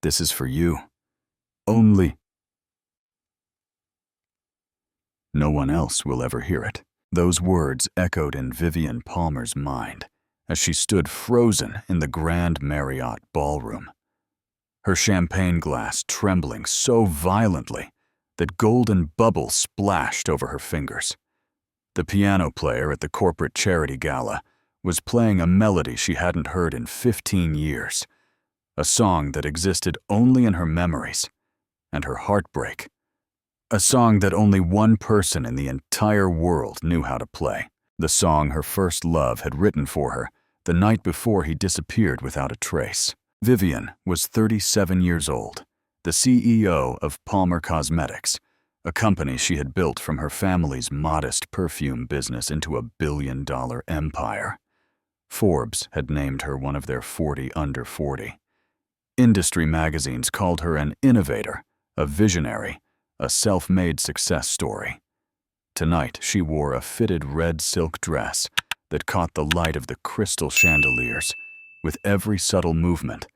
This is for you. Only. No one else will ever hear it. Those words echoed in Vivian Palmer's mind as she stood frozen in the Grand Marriott ballroom, her champagne glass trembling so violently that golden bubbles splashed over her fingers. The piano player at the corporate charity gala was playing a melody she hadn't heard in 15 years, a song that existed only in her memories and her heartbreak, a song that only one person in the entire world knew how to play, the song her first love had written for her the night before he disappeared without a trace. Vivian was 37 years old, the CEO of Palmer Cosmetics, a company she had built from her family's modest perfume business into a billion-dollar empire. Forbes had named her one of their 40 under 40. Industry magazines called her an innovator, a visionary, a self-made success story. Tonight, she wore a fitted red silk dress that caught the light of the crystal chandeliers with every subtle movement,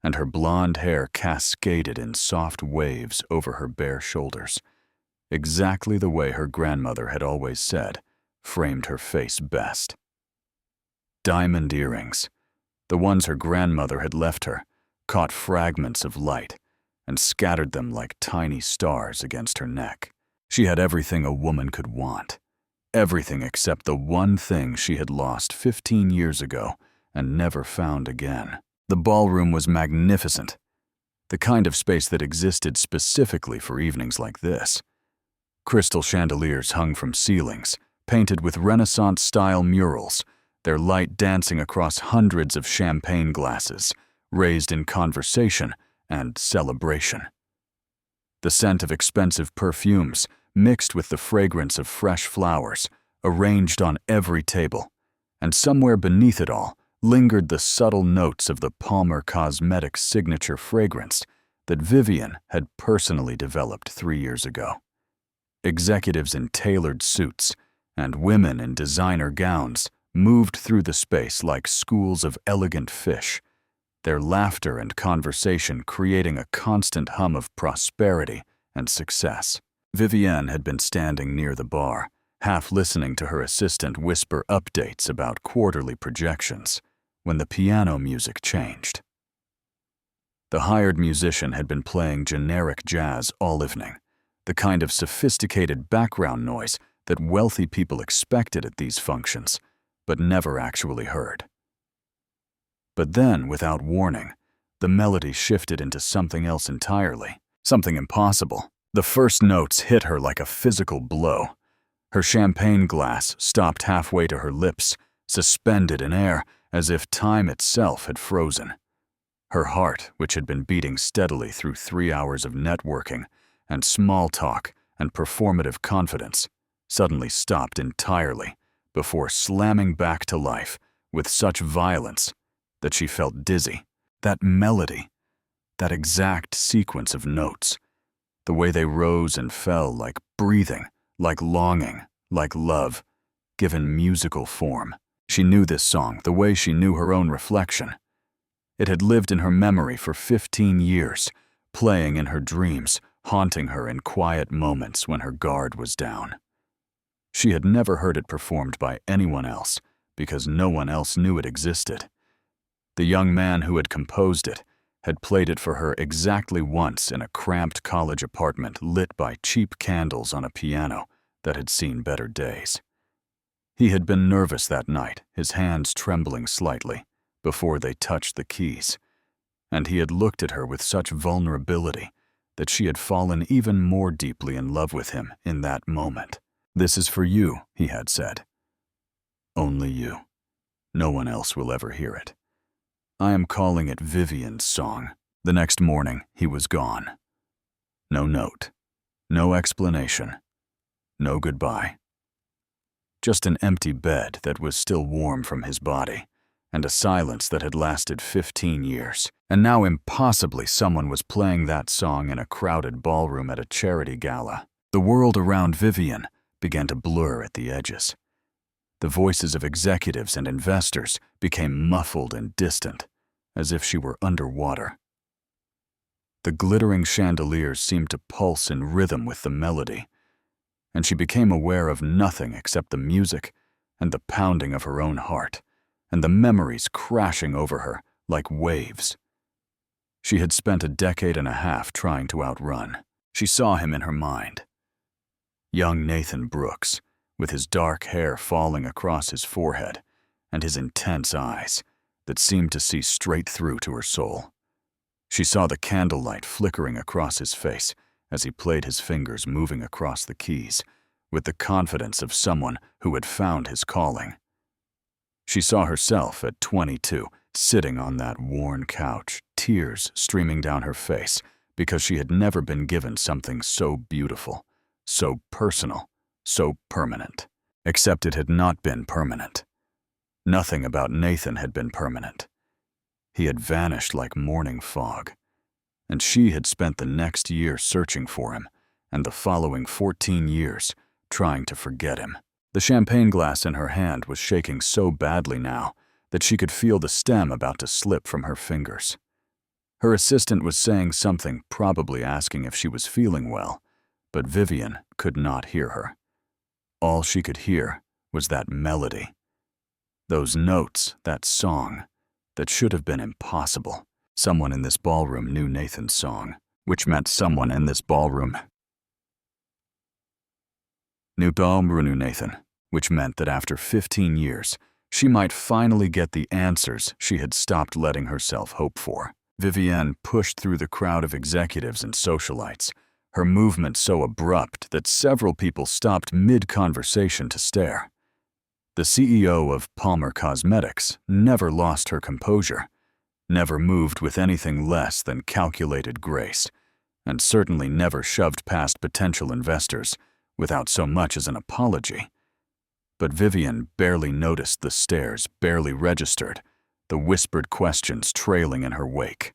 and her blonde hair cascaded in soft waves over her bare shoulders, exactly the way her grandmother had always said framed her face best. Diamond earrings, the ones her grandmother had left her, caught fragments of light and scattered them like tiny stars against her neck. She had everything a woman could want, everything except the one thing she had lost 15 years ago and never found again. The ballroom was magnificent, the kind of space that existed specifically for evenings like this. Crystal chandeliers hung from ceilings, painted with Renaissance-style murals, their light dancing across hundreds of champagne glasses, raised in conversation and celebration. The scent of expensive perfumes, mixed with the fragrance of fresh flowers, arranged on every table, and somewhere beneath it all lingered the subtle notes of the Palmer Cosmetics signature fragrance that Vivian had personally developed 3 years ago. Executives in tailored suits and women in designer gowns moved through the space like schools of elegant fish, their laughter and conversation creating a constant hum of prosperity and success. Vivienne had been standing near the bar, half listening to her assistant whisper updates about quarterly projections, when the piano music changed. The hired musician had been playing generic jazz all evening, the kind of sophisticated background noise that wealthy people expected at these functions, but never actually heard. But then, without warning, the melody shifted into something else entirely, something impossible. The first notes hit her like a physical blow. Her champagne glass stopped halfway to her lips, suspended in air as if time itself had frozen. Her heart, which had been beating steadily through 3 hours of networking and small talk and performative confidence, suddenly stopped entirely before slamming back to life with such violence that she felt dizzy. That melody, that exact sequence of notes, the way they rose and fell like breathing, like longing, like love, given musical form. She knew this song the way she knew her own reflection. It had lived in her memory for 15 years, playing in her dreams, haunting her in quiet moments when her guard was down. She had never heard it performed by anyone else because no one else knew it existed. The young man who had composed it had played it for her exactly once in a cramped college apartment lit by cheap candles on a piano that had seen better days. He had been nervous that night, his hands trembling slightly, before they touched the keys, and he had looked at her with such vulnerability that she had fallen even more deeply in love with him in that moment. "This is for you," he had said. "Only you. No one else will ever hear it. I am calling it Vivian's song." The next morning, he was gone. No note, no explanation, no goodbye. Just an empty bed that was still warm from his body, and a silence that had lasted 15 years. And now impossibly someone was playing that song in a crowded ballroom at a charity gala. The world around Vivian began to blur at the edges. The voices of executives and investors became muffled and distant, as if she were underwater. The glittering chandeliers seemed to pulse in rhythm with the melody, and she became aware of nothing except the music and the pounding of her own heart, and the memories crashing over her like waves. She had spent a decade and a half trying to outrun. She saw him in her mind. Young Nathan Brooks, with his dark hair falling across his forehead and his intense eyes that seemed to see straight through to her soul. She saw the candlelight flickering across his face as he played his fingers moving across the keys with the confidence of someone who had found his calling. She saw herself at 22, sitting on that worn couch, tears streaming down her face because she had never been given something so beautiful, so personal, so permanent. Except it had not been permanent. Nothing about Nathan had been permanent. He had vanished like morning fog, and she had spent the next year searching for him, and the following 14 years trying to forget him. The champagne glass in her hand was shaking so badly now that she could feel the stem about to slip from her fingers. Her assistant was saying something, probably asking if she was feeling well, but Vivian could not hear her. All she could hear was that melody. Those notes, that song, that should have been impossible. Someone in this ballroom knew Nathan's song, which meant someone in this ballroom knew Nathan, which meant that after 15 years, she might finally get the answers she had stopped letting herself hope for. Vivienne pushed through the crowd of executives and socialites, her movement so abrupt that several people stopped mid-conversation to stare. The CEO of Palmer Cosmetics never lost her composure, never moved with anything less than calculated grace, and certainly never shoved past potential investors without so much as an apology. But Vivian barely noticed the stares, barely registered, the whispered questions trailing in her wake.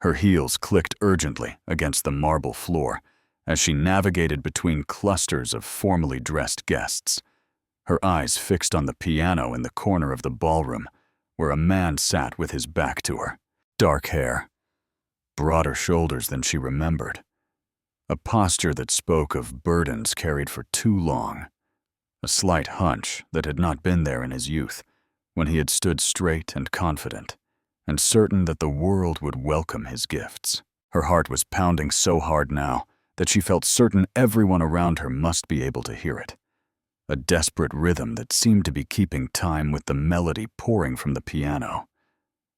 Her heels clicked urgently against the marble floor as she navigated between clusters of formally dressed guests, her eyes fixed on the piano in the corner of the ballroom, where a man sat with his back to her. Dark hair, broader shoulders than she remembered, a posture that spoke of burdens carried for too long, a slight hunch that had not been there in his youth, when he had stood straight and confident, and certain that the world would welcome his gifts. Her heart was pounding so hard now that she felt certain everyone around her must be able to hear it. A desperate rhythm that seemed to be keeping time with the melody pouring from the piano.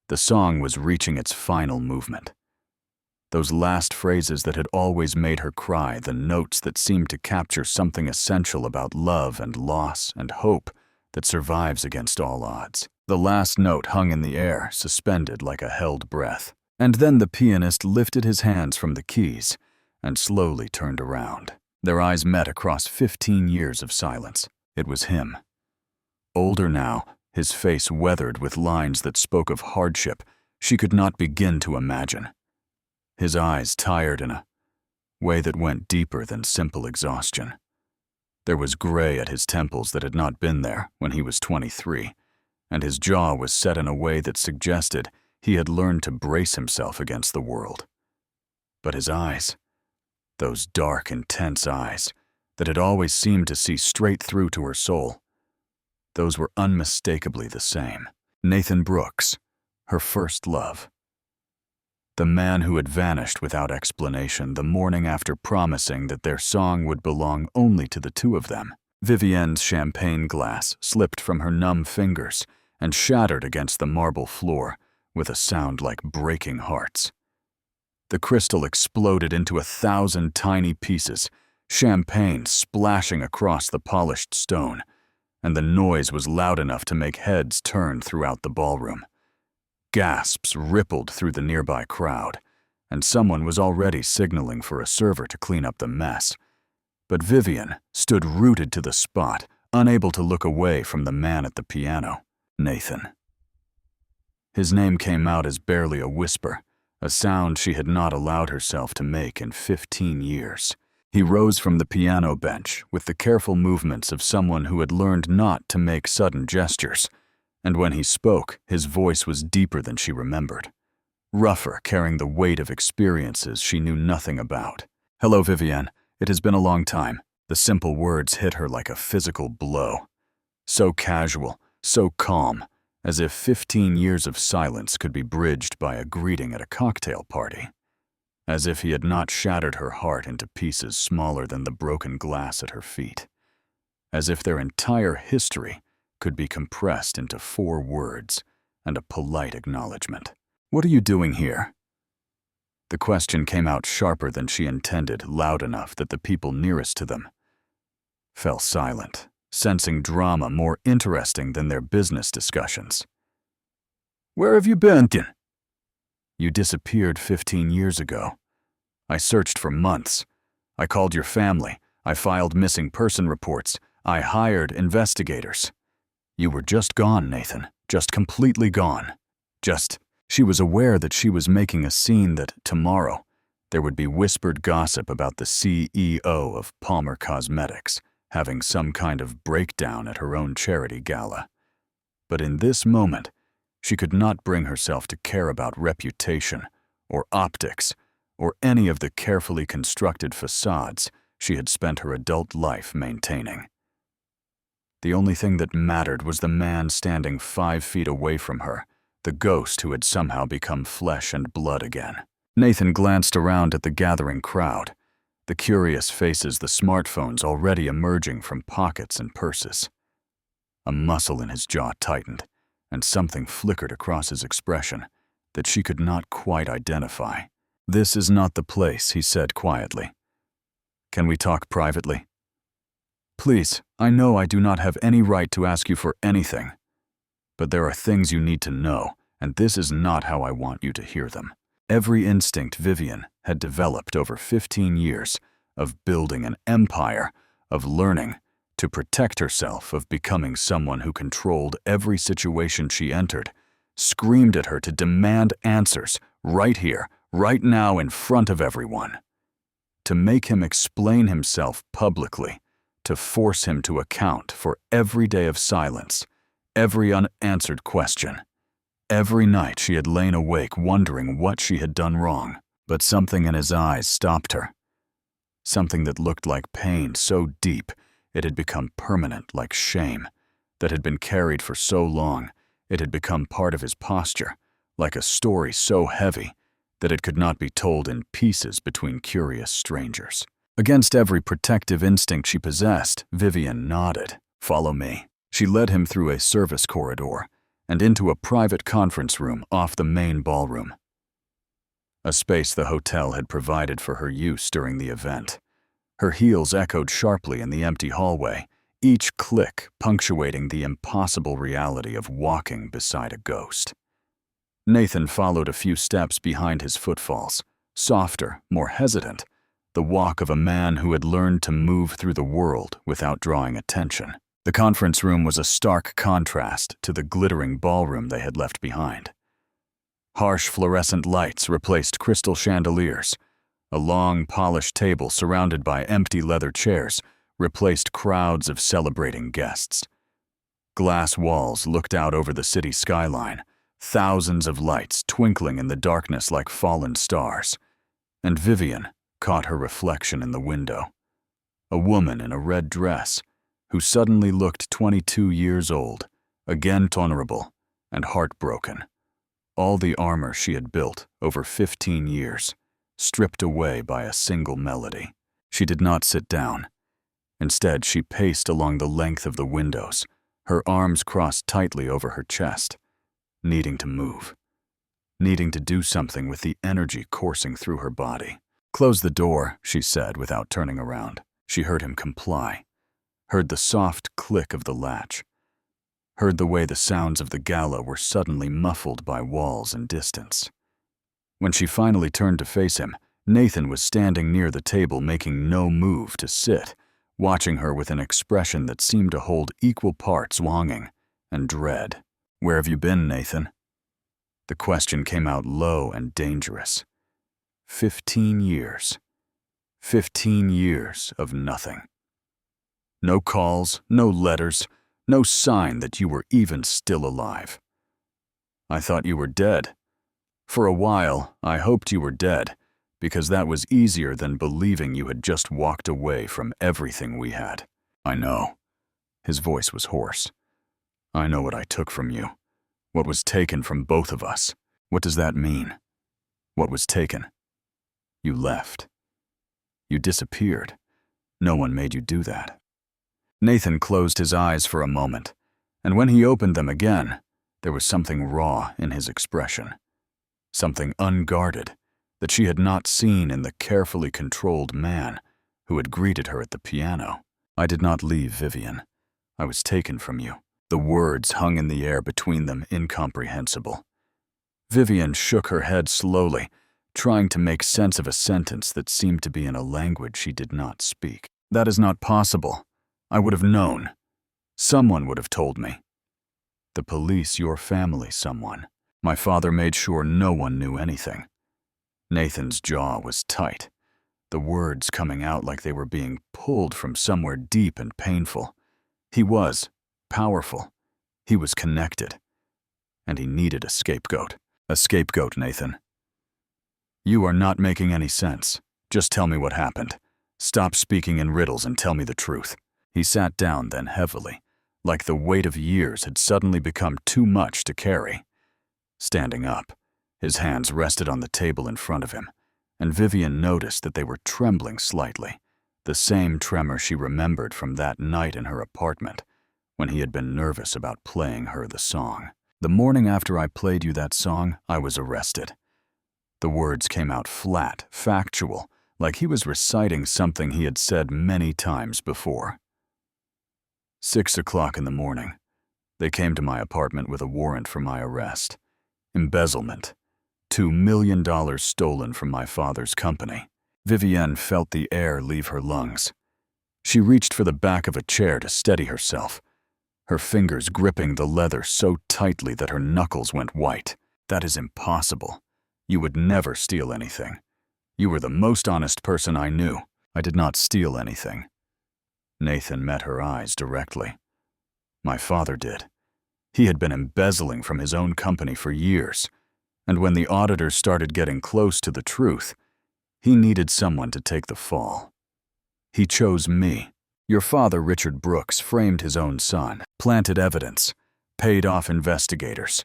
The song was reaching its final movement. Those last phrases that had always made her cry, the notes that seemed to capture something essential about love and loss and hope that survives against all odds. The last note hung in the air, suspended like a held breath. And then the pianist lifted his hands from the keys and slowly turned around. Their eyes met across 15 years of silence. It was him. Older now, his face weathered with lines that spoke of hardship she could not begin to imagine. His eyes tired in a way that went deeper than simple exhaustion. There was gray at his temples that had not been there when he was 23, and his jaw was set in a way that suggested he had learned to brace himself against the world. But his eyes, those dark, intense eyes that had always seemed to see straight through to her soul, those were unmistakably the same. Nathan Brooks, her first love. The man who had vanished without explanation the morning after promising that their song would belong only to the two of them. Vivienne's champagne glass slipped from her numb fingers and shattered against the marble floor with a sound like breaking hearts. The crystal exploded into 1,000 tiny pieces, champagne splashing across the polished stone, and the noise was loud enough to make heads turn throughout the ballroom. Gasps rippled through the nearby crowd, and someone was already signaling for a server to clean up the mess. But Vivian stood rooted to the spot, unable to look away from the man at the piano, Nathan. His name came out as barely a whisper, a sound she had not allowed herself to make in 15 years. He rose from the piano bench with the careful movements of someone who had learned not to make sudden gestures, and when he spoke, his voice was deeper than she remembered. rougher, carrying the weight of experiences she knew nothing about. "Hello, Vivienne. It has been a long time." The simple words hit her like a physical blow. So casual, so calm, as if 15 years of silence could be bridged by a greeting at a cocktail party. As if he had not shattered her heart into pieces smaller than the broken glass at her feet. As if their entire history could be compressed into 4 words and a polite acknowledgement. "What are you doing here?" The question came out sharper than she intended, loud enough that the people nearest to them fell silent, sensing drama more interesting than their business discussions. "Where have you been?" "You disappeared 15 years ago. I searched for months. I called your family. I filed missing person reports. I hired investigators. You were just gone, Nathan. Just completely gone. She was aware that she was making a scene, that tomorrow there would be whispered gossip about the CEO of Palmer Cosmetics having some kind of breakdown at her own charity gala. But in this moment, she could not bring herself to care about reputation or optics or any of the carefully constructed facades she had spent her adult life maintaining. The only thing that mattered was the man standing 5 feet away from her, the ghost who had somehow become flesh and blood again. Nathan glanced around at the gathering crowd, the curious faces, the smartphones already emerging from pockets and purses. A muscle in his jaw tightened, and something flickered across his expression that she could not quite identify. "This is not the place," he said quietly. "Can we talk privately?" "Please, I know I do not have any right to ask you for anything. But there are things you need to know, and this is not how I want you to hear them." Every instinct Vivienne had developed over 15 years of building an empire, of learning to protect herself, of becoming someone who controlled every situation she entered, screamed at her to demand answers right here, right now, in front of everyone. To make him explain himself publicly, to force him to account for every day of silence, every unanswered question. Every night she had lain awake wondering what she had done wrong, but something in his eyes stopped her. Something that looked like pain so deep it had become permanent, like shame, that had been carried for so long it had become part of his posture, like a story so heavy that it could not be told in pieces between curious strangers. Against every protective instinct she possessed, Vivienne nodded. "Follow me." She led him through a service corridor and into a private conference room off the main ballroom, a space the hotel had provided for her use during the event. Her heels echoed sharply in the empty hallway, each click punctuating the impossible reality of walking beside a ghost. Nathan followed a few steps behind his footfalls, softer, more hesitant, the walk of a man who had learned to move through the world without drawing attention. The conference room was a stark contrast to the glittering ballroom they had left behind. Harsh fluorescent lights replaced crystal chandeliers. A long, polished table surrounded by empty leather chairs replaced crowds of celebrating guests. Glass walls looked out over the city skyline, thousands of lights twinkling in the darkness like fallen stars. And Vivienne caught her reflection in the window. A woman in a red dress, who suddenly looked 22 years old, again vulnerable and heartbroken. All the armor she had built over 15 years, stripped away by a single melody. She did not sit down. Instead, she paced along the length of the windows, her arms crossed tightly over her chest, needing to move, needing to do something with the energy coursing through her body. "Close the door," she said without turning around. She heard him comply, heard the soft click of the latch, heard the way the sounds of the gala were suddenly muffled by walls and distance. When she finally turned to face him, Nathan was standing near the table, making no move to sit, watching her with an expression that seemed to hold equal parts longing and dread. "Where have you been, Nathan?" The question came out low and dangerous. 15 years. 15 years of nothing. No calls, no letters, no sign that you were even still alive. "I thought you were dead." For a while, I hoped you were dead, because that was easier than believing you had just walked away from everything we had. I know." His voice was hoarse. "I know what I took from you. What was taken from both of us. What does that mean? What was taken? You left. You disappeared. No one made you do that." Nathan closed his eyes for a moment, and when he opened them again, there was something raw in his expression. Something unguarded that she had not seen in the carefully controlled man who had greeted her at the piano. "I did not leave, Vivian. I was taken from you." The words hung in the air between them, incomprehensible. Vivian shook her head slowly, trying to make sense of a sentence that seemed to be in a language she did not speak. "That is not possible. I would have known. Someone would have told me." "The police, your family, someone. My father made sure no one knew anything." Nathan's jaw was tight, the words coming out like they were being pulled from somewhere deep and painful. He was powerful. He was connected. And he needed a scapegoat. "A scapegoat, Nathan." "You are not making any sense. Just tell me what happened. Stop speaking in riddles and tell me the truth." He sat down then heavily, like the weight of years had suddenly become too much to carry. Standing up, his hands rested on the table in front of him, and Vivian noticed that they were trembling slightly, the same tremor she remembered from that night in her apartment, when he had been nervous about playing her the song. "The morning after I played you that song, I was arrested." The words came out flat, factual, like he was reciting something he had said many times before. 6 o'clock in the morning. They came to my apartment with a warrant for my arrest. Embezzlement. $2 million stolen from my father's company. Vivienne felt the air leave her lungs. She reached for the back of a chair to steady herself, her fingers gripping the leather so tightly that her knuckles went white. "That is impossible. You would never steal anything. You were the most honest person I knew." "I did not steal anything." Nathan met her eyes directly. "My father did. He had been embezzling from his own company for years, and when the auditors started getting close to the truth, he needed someone to take the fall. He chose me. Your father, Richard Brooks, framed his own son, planted evidence, paid off investigators,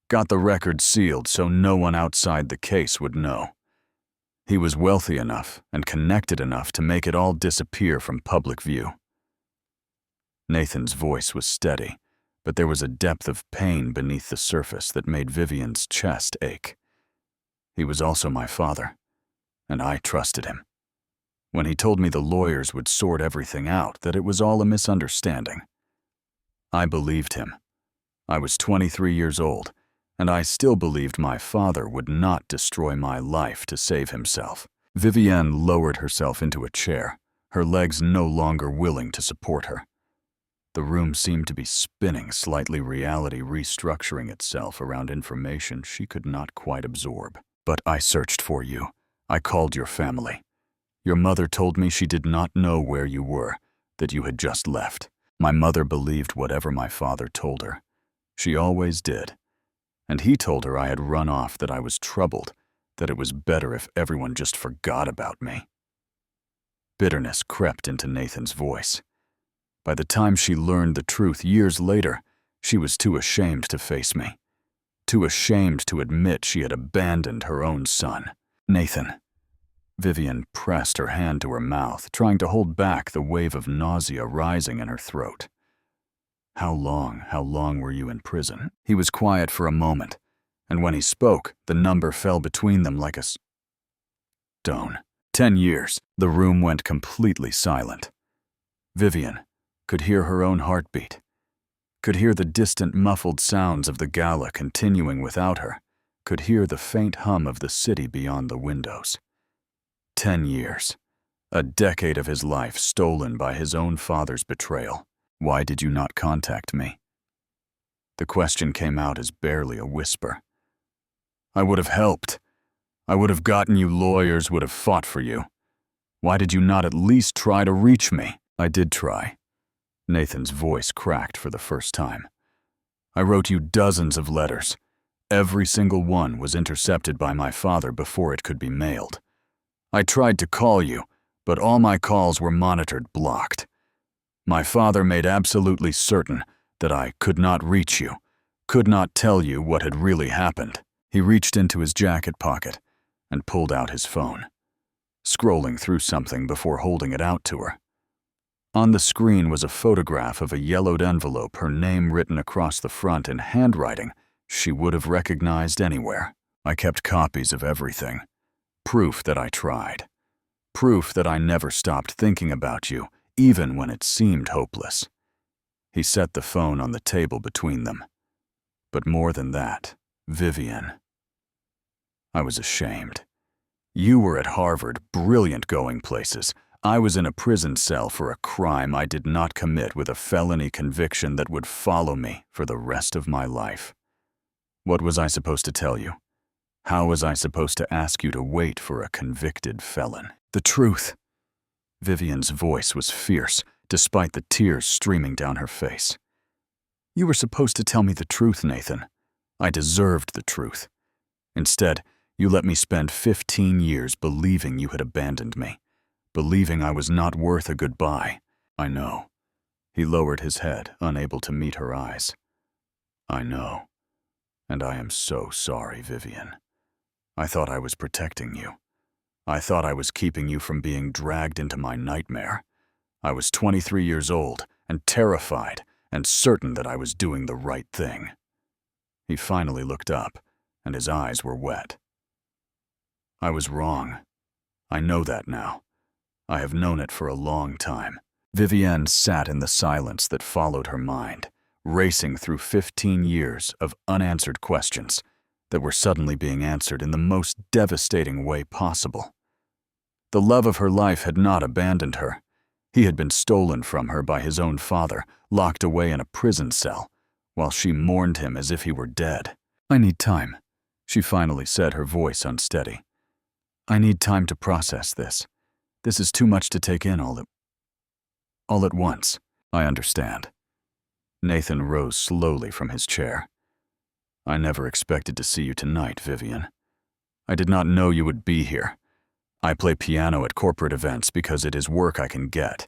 got the record sealed so no one outside the case would know. He was wealthy enough and connected enough to make it all disappear from public view." Nathan's voice was steady, but there was a depth of pain beneath the surface that made Vivian's chest ache. "He was also my father, and I trusted him. When he told me the lawyers would sort everything out, that it was all a misunderstanding, I believed him. I was 23 years old, and I still believed my father would not destroy my life to save himself." Vivienne lowered herself into a chair, her legs no longer willing to support her. The room seemed to be spinning, slightly, reality restructuring itself around information she could not quite absorb. "But I searched for you. I called your family. Your mother told me she did not know where you were, that you had just left. My mother believed whatever my father told her. She always did. And he told her I had run off, that I was troubled, that it was better if everyone just forgot about me." Bitterness crept into Nathan's voice. By the time she learned the truth years later, she was too ashamed to face me, too ashamed to admit she had abandoned her own son. "Nathan." Vivian pressed her hand to her mouth, trying to hold back the wave of nausea rising in her throat. How long were you in prison?" He was quiet for a moment, and when he spoke, the number fell between them like a stone. 10 years. The room went completely silent. Vivian could hear her own heartbeat, could hear the distant muffled sounds of the gala continuing without her, could hear the faint hum of the city beyond the windows. 10 years. A decade of his life stolen by his own father's betrayal. "Why did you not contact me?" The question came out as barely a whisper. "I would have helped. I would have gotten you lawyers, would have fought for you. Why did you not at least try to reach me?" "I did try." Nathan's voice cracked for the first time. "I wrote you dozens of letters, Every single one was intercepted by my father before it could be mailed. I tried to call you, but all my calls were monitored blocked. My father made absolutely certain that I could not reach you, could not tell you what had really happened. He reached into his jacket pocket and pulled out his phone, scrolling through something before holding it out to her. On the screen was a photograph of a yellowed envelope, her name written across the front in handwriting she would have recognized anywhere. I kept copies of everything. Proof that I tried. Proof that I never stopped thinking about you, even when it seemed hopeless. He set the phone on the table between them. But more than that, Vivian. I was ashamed. You were at Harvard, brilliant going places. I was in a prison cell for a crime I did not commit with a felony conviction that would follow me for the rest of my life. What was I supposed to tell you? How was I supposed to ask you to wait for a convicted felon? The truth. Vivian's voice was fierce, despite the tears streaming down her face. You were supposed to tell me the truth, Nathan. I deserved the truth. Instead, you let me spend 15 years believing you had abandoned me, believing I was not worth a goodbye. I know. He lowered his head, unable to meet her eyes. I know. And I am so sorry, Vivian. I thought I was protecting you. I thought I was keeping you from being dragged into my nightmare. I was 23 years old and terrified and certain that I was doing the right thing. He finally looked up, and his eyes were wet. I was wrong. I know that now. I have known it for a long time. Vivian sat in the silence that followed her mind, racing through 15 years of unanswered questions that were suddenly being answered in the most devastating way possible. The love of her life had not abandoned her. He had been stolen from her by his own father, locked away in a prison cell, while she mourned him as if he were dead. I need time, she finally said, her voice unsteady. I need time to process this. This is too much to take in all at once. I understand. Nathan rose slowly from his chair. I never expected to see you tonight, Vivian. I did not know you would be here. I play piano at corporate events because it is work I can get,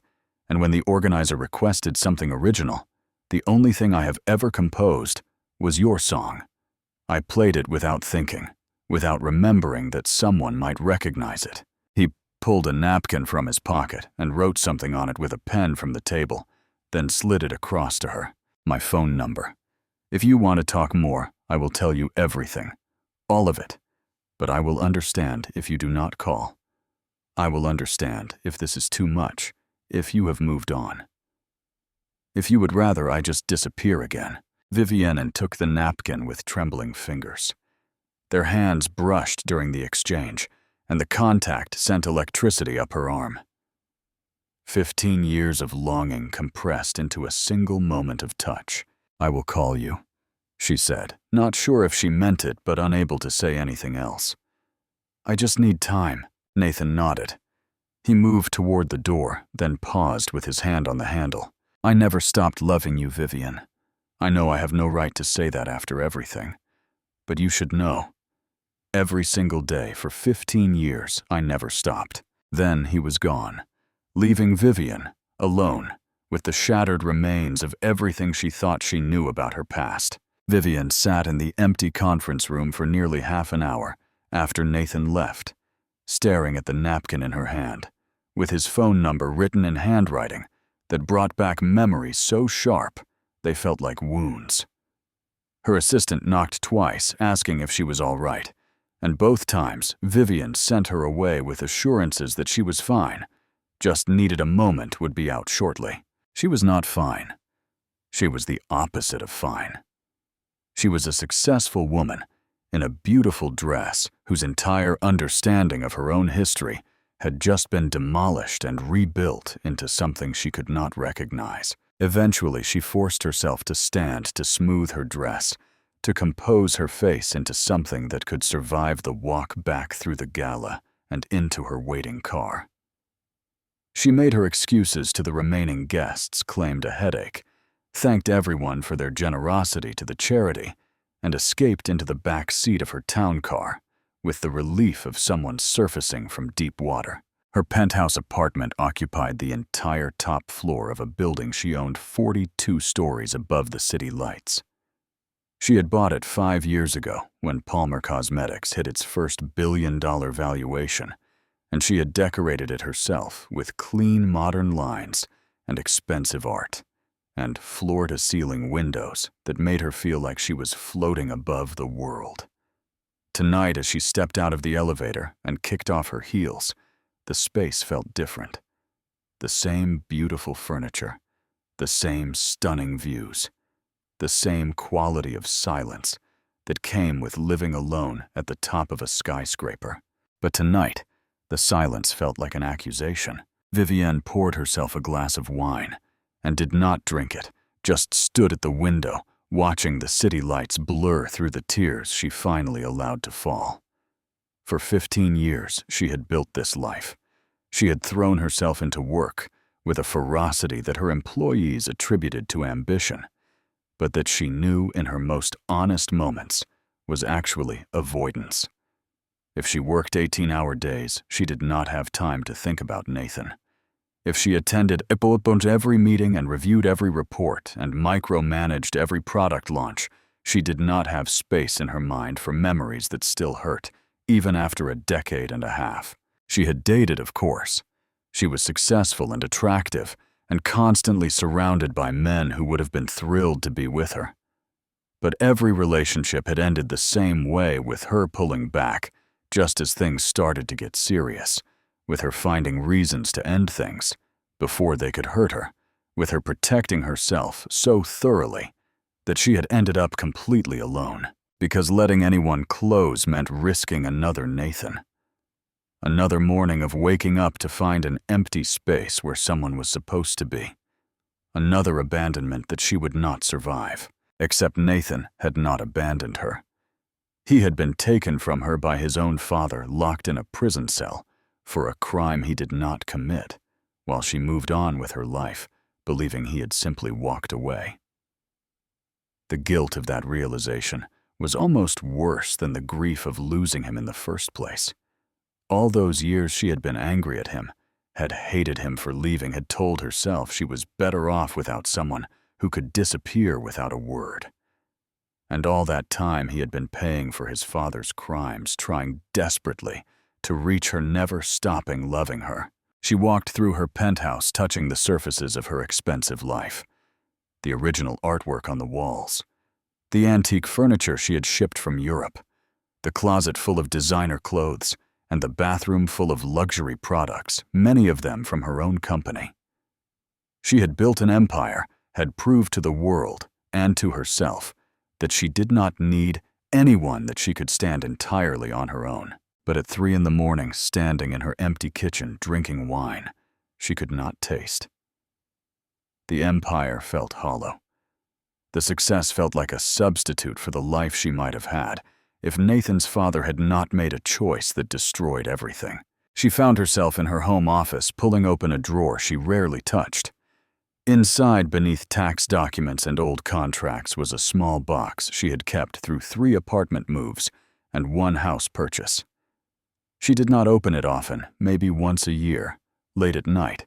and when the organizer requested something original, the only thing I have ever composed was your song. I played it without thinking, without remembering that someone might recognize it. He pulled a napkin from his pocket and wrote something on it with a pen from the table, then slid it across to her. My phone number. If you want to talk more, I will tell you everything. All of it. But I will understand if you do not call. I will understand if this is too much, if you have moved on. If you would rather I just disappear again. Vivian took the napkin with trembling fingers. Their hands brushed during the exchange, and the contact sent electricity up her arm. 15 years of longing compressed into a single moment of touch. I will call you, she said, not sure if she meant it but unable to say anything else. I just need time. Nathan nodded. He moved toward the door, then paused with his hand on the handle. I never stopped loving you, Vivian. I know I have no right to say that after everything. But you should know. Every single day for 15 years, I never stopped. Then he was gone, leaving Vivian alone with the shattered remains of everything she thought she knew about her past. Vivian sat in the empty conference room for nearly half an hour after Nathan left, staring at the napkin in her hand, with his phone number written in handwriting that brought back memories so sharp they felt like wounds. Her assistant knocked twice, asking if she was all right, and both times Vivian sent her away with assurances that she was fine, just needed a moment, would be out shortly. She was not fine. She was the opposite of fine. She was a successful woman in a beautiful dress whose entire understanding of her own history had just been demolished and rebuilt into something she could not recognize. Eventually, she forced herself to stand to smooth her dress, to compose her face into something that could survive the walk back through the gala and into her waiting car. She made her excuses to the remaining guests, claimed a headache, thanked everyone for their generosity to the charity, and escaped into the back seat of her town car, with the relief of someone surfacing from deep water. Her penthouse apartment occupied the entire top floor of a building she owned 42 stories above the city lights. She had bought it 5 years ago when Palmer Cosmetics hit its first billion-dollar valuation, and she had decorated it herself with clean modern lines and expensive art, and floor-to-ceiling windows that made her feel like she was floating above the world. Tonight, as she stepped out of the elevator and kicked off her heels, the space felt different. The same beautiful furniture, the same stunning views, the same quality of silence that came with living alone at the top of a skyscraper. But tonight, the silence felt like an accusation. Vivienne poured herself a glass of wine and did not drink it, just stood at the window, watching the city lights blur through the tears she finally allowed to fall. For 15 years, she had built this life. She had thrown herself into work with a ferocity that her employees attributed to ambition, but that she knew in her most honest moments was actually avoidance. If she worked 18-hour days, she did not have time to think about Nathan. If she attended every meeting and reviewed every report and micromanaged every product launch, she did not have space in her mind for memories that still hurt, even after a decade and a half. She had dated, of course. She was successful and attractive, and constantly surrounded by men who would have been thrilled to be with her. But every relationship had ended the same way, with her pulling back, just as things started to get serious, with her finding reasons to end things before they could hurt her, with her protecting herself so thoroughly that she had ended up completely alone, because letting anyone close meant risking another Nathan. Another morning of waking up to find an empty space where someone was supposed to be. Another abandonment that she would not survive, except Nathan had not abandoned her. He had been taken from her by his own father, locked in a prison cell for a crime he did not commit, while she moved on with her life, believing he had simply walked away. The guilt of that realization was almost worse than the grief of losing him in the first place. All those years she had been angry at him, had hated him for leaving, had told herself she was better off without someone who could disappear without a word. And all that time he had been paying for his father's crimes, trying desperately to reach her, never stopping loving her. She walked through her penthouse, touching the surfaces of her expensive life. The original artwork on the walls, the antique furniture she had shipped from Europe, the closet full of designer clothes, and the bathroom full of luxury products, many of them from her own company. She had built an empire, had proved to the world and to herself that she did not need anyone, that she could stand entirely on her own. But at 3 a.m, standing in her empty kitchen drinking wine she could not taste. The empire felt hollow. The success felt like a substitute for the life she might have had if Nathan's father had not made a choice that destroyed everything. She found herself in her home office, pulling open a drawer she rarely touched. Inside, beneath tax documents and old contracts, was a small box she had kept through 3 apartment moves and 1 house purchase. She did not open it often, maybe once a year, late at night,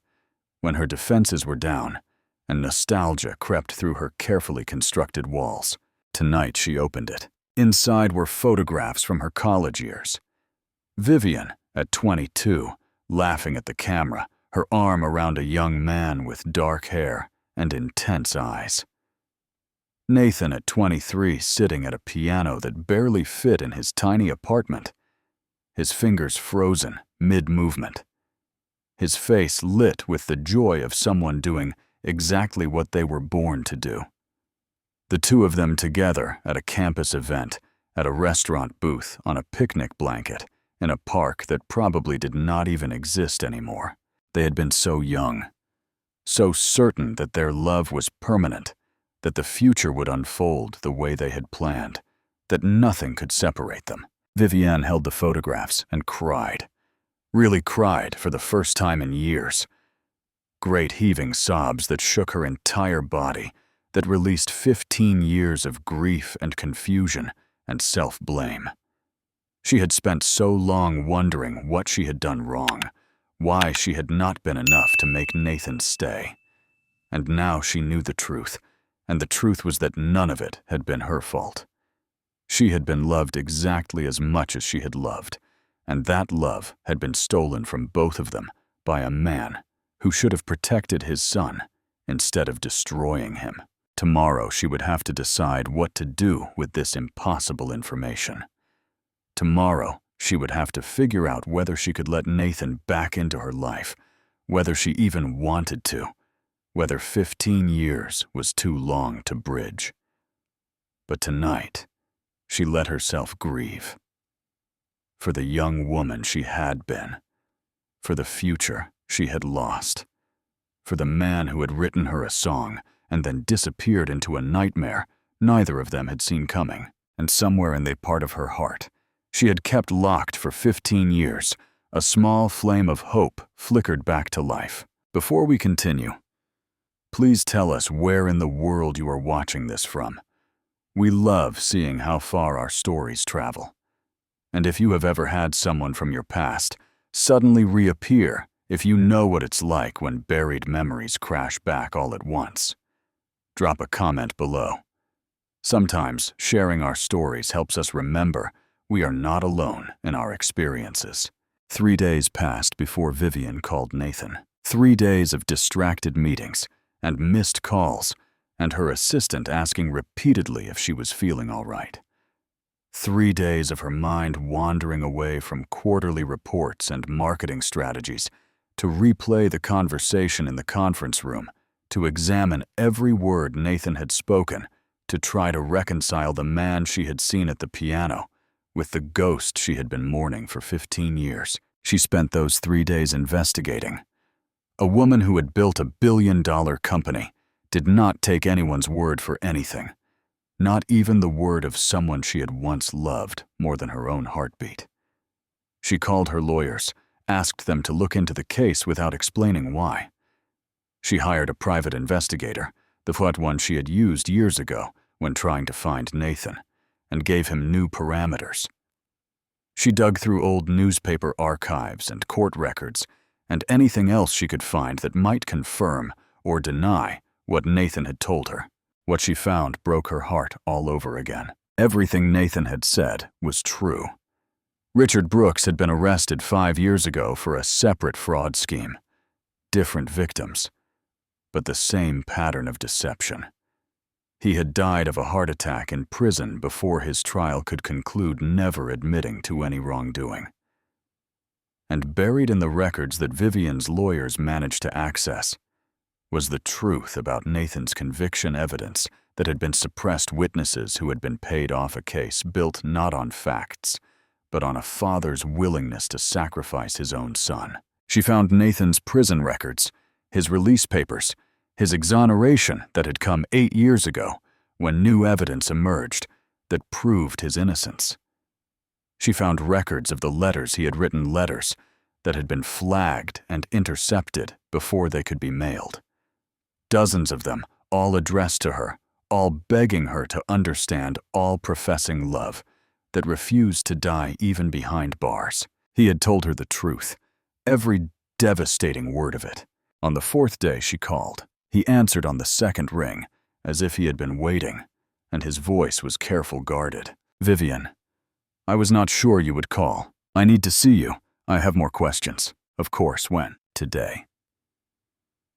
when her defenses were down and nostalgia crept through her carefully constructed walls. Tonight she opened it. Inside were photographs from her college years. Vivienne, at 22, laughing at the camera, her arm around a young man with dark hair and intense eyes. Nathan, at 23, sitting at a piano that barely fit in his tiny apartment, his fingers frozen mid-movement, his face lit with the joy of someone doing exactly what they were born to do. The two of them together at a campus event, at a restaurant booth, on a picnic blanket, in a park that probably did not even exist anymore. They had been so young, so certain that their love was permanent, that the future would unfold the way they had planned, that nothing could separate them. Vivienne held the photographs and cried. Really cried for the first time in years. Great heaving sobs that shook her entire body, that released 15 years of grief and confusion and self-blame. She had spent so long wondering what she had done wrong, why she had not been enough to make Nathan stay. And now she knew the truth, and the truth was that none of it had been her fault. She had been loved exactly as much as she had loved, and that love had been stolen from both of them by a man who should have protected his son instead of destroying him. Tomorrow she would have to decide what to do with this impossible information. Tomorrow she would have to figure out whether she could let Nathan back into her life, whether she even wanted to, whether 15 years was too long to bridge. But tonight, she let herself grieve. For the young woman she had been, for the future she had lost, for the man who had written her a song and then disappeared into a nightmare neither of them had seen coming, and somewhere in the part of her heart she had kept locked for 15 years, a small flame of hope flickered back to life. Before we continue, please tell us where in the world you are watching this from. We love seeing how far our stories travel. And if you have ever had someone from your past suddenly reappear, if you know what it's like when buried memories crash back all at once, drop a comment below. Sometimes sharing our stories helps us remember we are not alone in our experiences. 3 days passed before Vivian called Nathan. 3 days of distracted meetings and missed calls, and her assistant asking repeatedly if she was feeling all right. 3 days of her mind wandering away from quarterly reports and marketing strategies to replay the conversation in the conference room, to examine every word Nathan had spoken, to try to reconcile the man she had seen at the piano with the ghost she had been mourning for 15 years. She spent those 3 days investigating. A woman who had built a billion-dollar company did not take anyone's word for anything, not even the word of someone she had once loved more than her own heartbeat. She called her lawyers, asked them to look into the case without explaining why. She hired a private investigator, the one she had used years ago when trying to find Nathan, and gave him new parameters. She dug through old newspaper archives and court records and anything else she could find that might confirm or deny what Nathan had told her. What she found broke her heart all over again. Everything Nathan had said was true. Richard Brooks had been arrested 5 years ago for a separate fraud scheme. Different victims, but the same pattern of deception. He had died of a heart attack in prison before his trial could conclude, never admitting to any wrongdoing. And buried in the records that Vivian's lawyers managed to access was the truth about Nathan's conviction evidence that had been suppressed witnesses who had been paid off a case built not on facts, but on a father's willingness to sacrifice his own son. She found Nathan's prison records, his release papers, his exoneration that had come 8 years ago when new evidence emerged that proved his innocence. She found records of the letters he had written, letters that had been flagged and intercepted before they could be mailed. Dozens of them, all addressed to her, all begging her to understand, all professing love that refused to die even behind bars. He had told her the truth, every devastating word of it. On the 4th day she called. He answered on the 2nd ring, as if he had been waiting, and his voice was careful, guarded. "Vivian, I was not sure you would call. I need to see you. I have more questions. Of course, when? Today.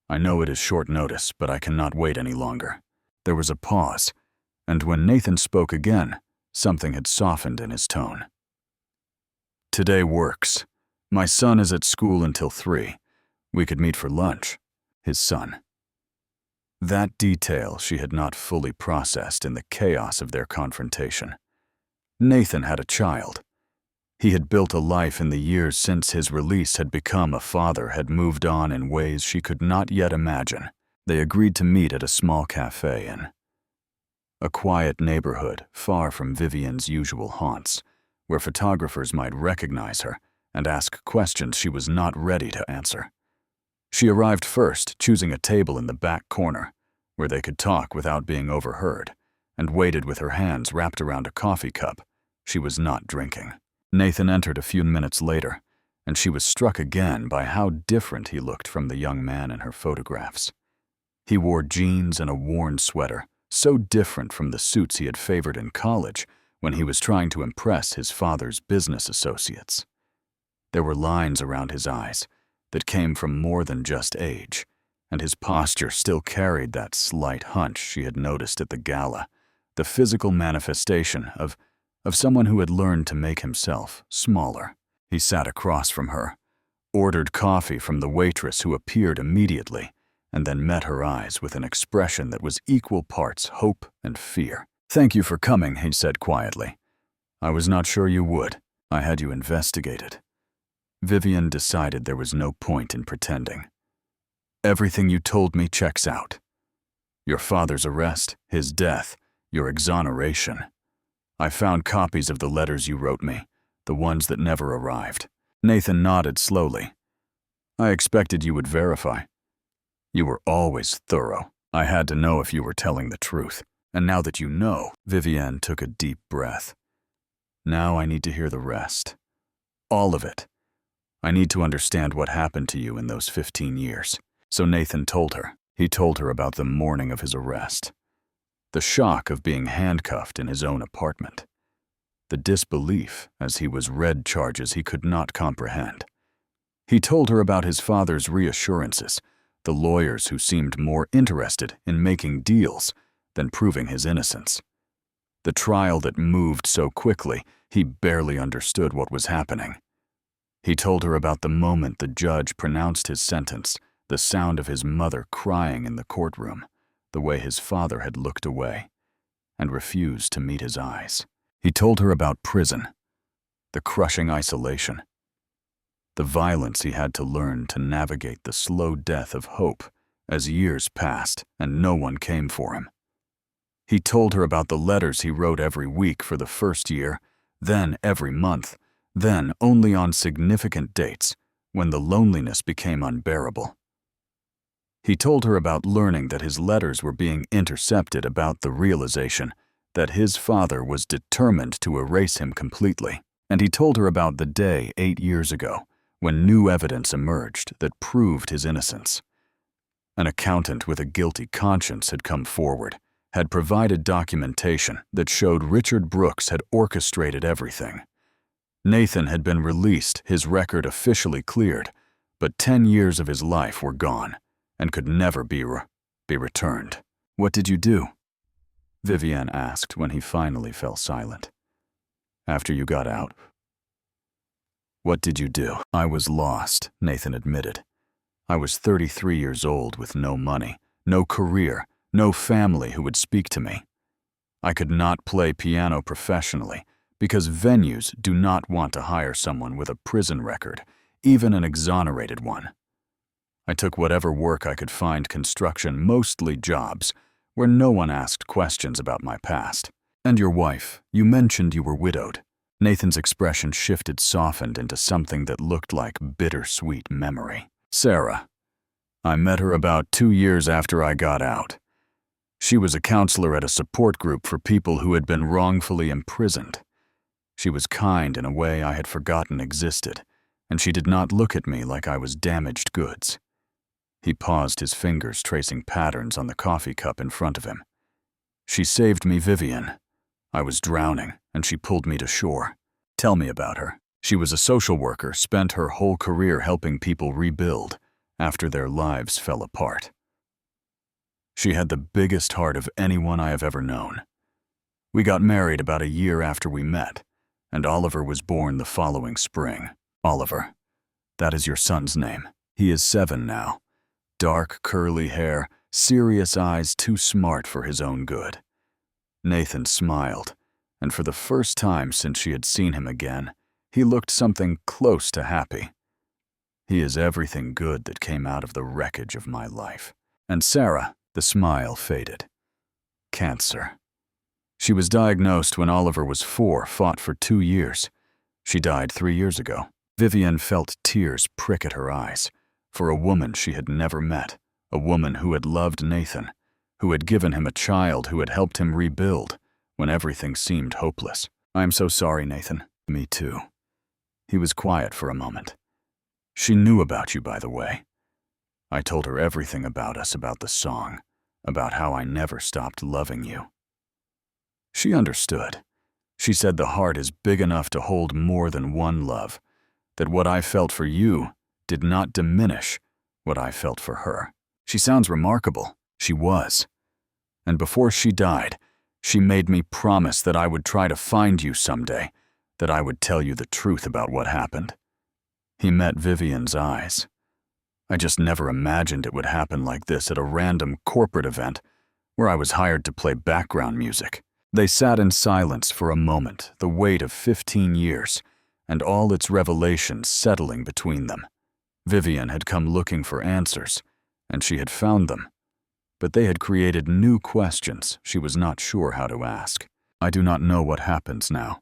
I know it is short notice, but I cannot wait any longer." There was a pause, and when Nathan spoke again, something had softened in his tone. "Today works. My son is at school until 3. We could meet for lunch." His son. That detail she had not fully processed in the chaos of their confrontation. Nathan had a child. He had built a life in the years since his release, had become a father, had moved on in ways she could not yet imagine. They agreed to meet at a small cafe in a quiet neighborhood far from Vivian's usual haunts, where photographers might recognize her and ask questions she was not ready to answer. She arrived first, choosing a table in the back corner, where they could talk without being overheard, and waited with her hands wrapped around a coffee cup. She was not drinking. Nathan entered a few minutes later, and she was struck again by how different he looked from the young man in her photographs. He wore jeans and a worn sweater, so different from the suits he had favored in college when he was trying to impress his father's business associates. There were lines around his eyes that came from more than just age, and his posture still carried that slight hunch she had noticed at the gala, the physical manifestation of someone who had learned to make himself smaller. He sat across from her, ordered coffee from the waitress who appeared immediately, and then met her eyes with an expression that was equal parts hope and fear. "Thank you for coming," he said quietly. "I was not sure you would. I had you investigated." Vivian decided there was no point in pretending. "Everything you told me checks out. Your father's arrest, his death, your exoneration. I found copies of the letters you wrote me, the ones that never arrived." Nathan nodded slowly. "I expected you would verify. You were always thorough. I had to know if you were telling the truth. And now that you know," Vivian took a deep breath. "Now I need to hear the rest. All of it. I need to understand what happened to you in those 15 years. So Nathan told her. He told her about the morning of his arrest. The shock of being handcuffed in his own apartment. The disbelief as he was read charges he could not comprehend. He told her about his father's reassurances, the lawyers who seemed more interested in making deals than proving his innocence. The trial that moved so quickly, he barely understood what was happening. He told her about the moment the judge pronounced his sentence, the sound of his mother crying in the courtroom, the way his father had looked away and refused to meet his eyes. He told her about prison, the crushing isolation, the violence he had to learn to navigate the slow death of hope as years passed and no one came for him. He told her about the letters he wrote every week for the first year, then every month, then only on significant dates when the loneliness became unbearable. He told her about learning that his letters were being intercepted, about the realization that his father was determined to erase him completely. And he told her about the day 8 years ago when new evidence emerged that proved his innocence. An accountant with a guilty conscience had come forward, had provided documentation that showed Richard Brooks had orchestrated everything. Nathan had been released, his record officially cleared, but 10 years of his life were gone and could never be returned. "What did you do?" Vivian asked when he finally fell silent. "After you got out." "What did you do?" "I was lost," Nathan admitted. "I was 33 years old with no money, no career, no family who would speak to me. I could not play piano professionally because venues do not want to hire someone with a prison record, even an exonerated one. I took whatever work I could find, construction, mostly jobs, where no one asked questions about my past. And your wife, you mentioned you were widowed." Nathan's expression shifted, softened into something that looked like bittersweet memory. "Sarah. I met her about 2 years after I got out. She was a counselor at a support group for people who had been wrongfully imprisoned. She was kind in a way I had forgotten existed, and she did not look at me like I was damaged goods." He paused, his fingers tracing patterns on the coffee cup in front of him. "She saved me, Vivian. I was drowning, and she pulled me to shore." "Tell me about her." "She was a social worker, spent her whole career helping people rebuild after their lives fell apart. She had the biggest heart of anyone I have ever known. We got married about a year after we met, and Oliver was born the following spring." "Oliver. That is your son's name. He is 7 now. Dark, curly hair, serious eyes, too smart for his own good." Nathan smiled, and for the first time since she had seen him again, he looked something close to happy. "He is everything good that came out of the wreckage of my life." "And Sarah," the smile faded. "Cancer. She was diagnosed when Oliver was 4, fought for 2 years. She died 3 years ago." Vivian felt tears prick at her eyes. For a woman she had never met, a woman who had loved Nathan, who had given him a child, who had helped him rebuild when everything seemed hopeless. "I am so sorry, Nathan." "Me too." He was quiet for a moment. "She knew about you, by the way. I told her everything about us, about the song, about how I never stopped loving you." She understood. She said the heart is big enough to hold more than one love, that what I felt for you did not diminish what I felt for her. She sounds remarkable. She was. And before she died, she made me promise that I would try to find you someday, that I would tell you the truth about what happened. He met Vivian's eyes. I just never imagined it would happen like this at a random corporate event where I was hired to play background music. They sat in silence for a moment, the weight of 15 years and all its revelations settling between them. Vivian had come looking for answers, and she had found them. But they had created new questions she was not sure how to ask. "I do not know what happens now,"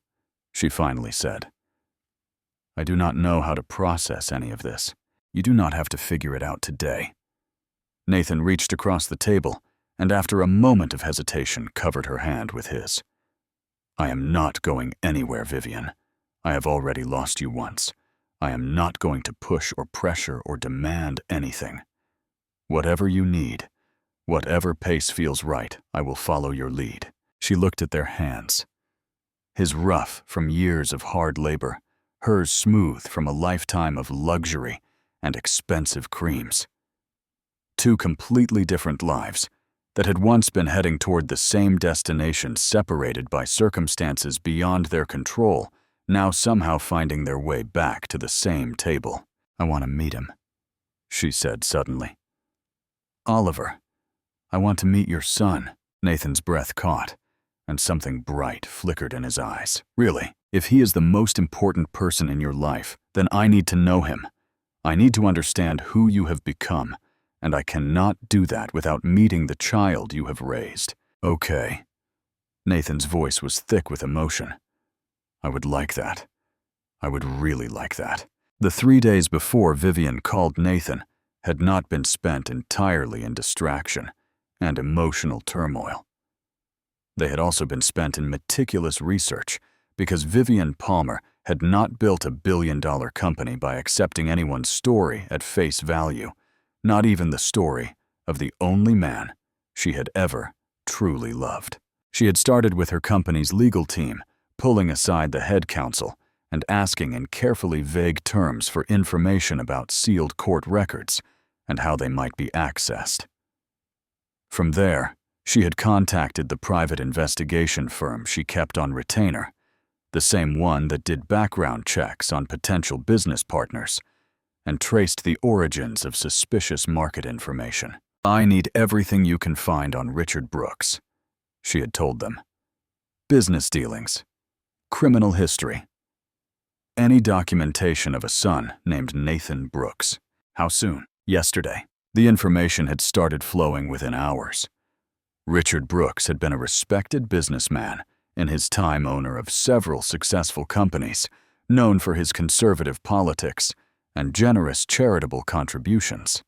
she finally said. "I do not know how to process any of this. You do not have to figure it out today." Nathan reached across the table and, after a moment of hesitation, covered her hand with his. "I am not going anywhere, Vivian. I have already lost you once. I am not going to push or pressure or demand anything. Whatever you need, whatever pace feels right, I will follow your lead." She looked at their hands. His rough from years of hard labor, hers smooth from a lifetime of luxury and expensive creams. Two completely different lives that had once been heading toward the same destination, separated by circumstances beyond their control, now somehow finding their way back to the same table. "I want to meet him," she said suddenly. "Oliver, I want to meet your son." Nathan's breath caught, and something bright flickered in his eyes. "Really? If he is the most important person in your life, then I need to know him. I need to understand who you have become, and I cannot do that without meeting the child you have raised." "Okay." Nathan's voice was thick with emotion. "I would like that. I would really like that." The 3 days before Vivian called Nathan had not been spent entirely in distraction and emotional turmoil. They had also been spent in meticulous research, because Vivian Palmer had not built a billion-dollar company by accepting anyone's story at face value, not even the story of the only man she had ever truly loved. She had started with her company's legal team, pulling aside the head counsel and asking in carefully vague terms for information about sealed court records and how they might be accessed. From there, she had contacted the private investigation firm she kept on retainer, the same one that did background checks on potential business partners, and traced the origins of suspicious market information. "I need everything you can find on Richard Brooks," she had told them. "Business dealings, criminal history, any documentation of a son named Nathan Brooks." "How soon?" "Yesterday." The information had started flowing within hours. Richard Brooks had been a respected businessman, in his time owner of several successful companies, known for his conservative politics and generous charitable contributions.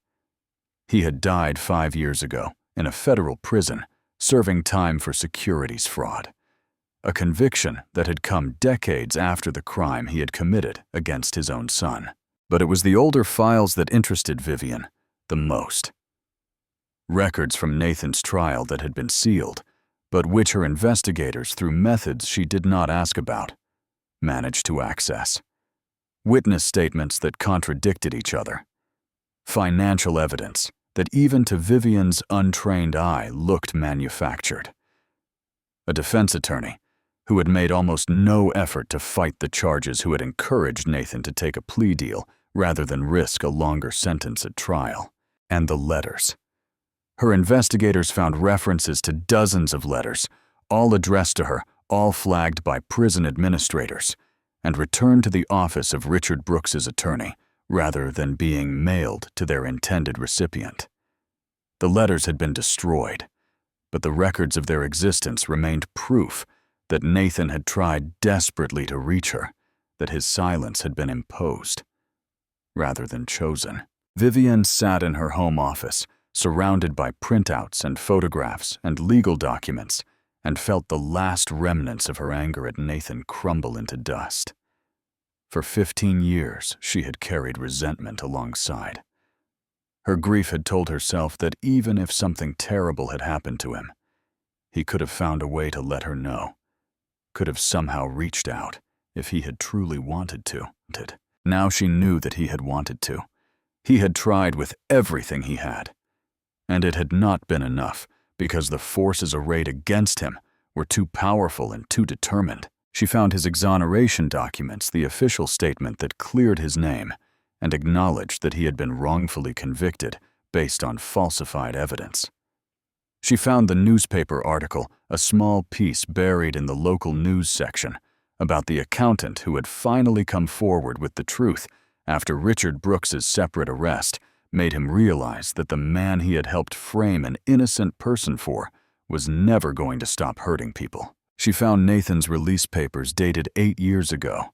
He had died 5 years ago in a federal prison, serving time for securities fraud, a conviction that had come decades after the crime he had committed against his own son. But it was the older files that interested Vivian the most. Records from Nathan's trial that had been sealed, but which her investigators, through methods she did not ask about, managed to access. Witness statements that contradicted each other. Financial evidence that even to Vivian's untrained eye looked manufactured. A defense attorney who had made almost no effort to fight the charges, who had encouraged Nathan to take a plea deal rather than risk a longer sentence at trial. And the letters. Her investigators found references to dozens of letters, all addressed to her, all flagged by prison administrators, and returned to the office of Richard Brooks's attorney, rather than being mailed to their intended recipient. The letters had been destroyed, but the records of their existence remained proof that Nathan had tried desperately to reach her, that his silence had been imposed, rather than chosen. Vivian sat in her home office, surrounded by printouts and photographs and legal documents, and felt the last remnants of her anger at Nathan crumble into dust. For 15 years, she had carried resentment alongside. Her grief had told herself that even if something terrible had happened to him, he could have found a way to let her know, could have somehow reached out if he had truly wanted to. Now she knew that he had wanted to. He had tried with everything he had. And it had not been enough, because the forces arrayed against him were too powerful and too determined. She found his exoneration documents, the official statement that cleared his name, and acknowledged that he had been wrongfully convicted based on falsified evidence. She found the newspaper article, a small piece buried in the local news section, about the accountant who had finally come forward with the truth after Richard Brooks's separate arrest made him realize that the man he had helped frame an innocent person for was never going to stop hurting people. She found Nathan's release papers dated 8 years ago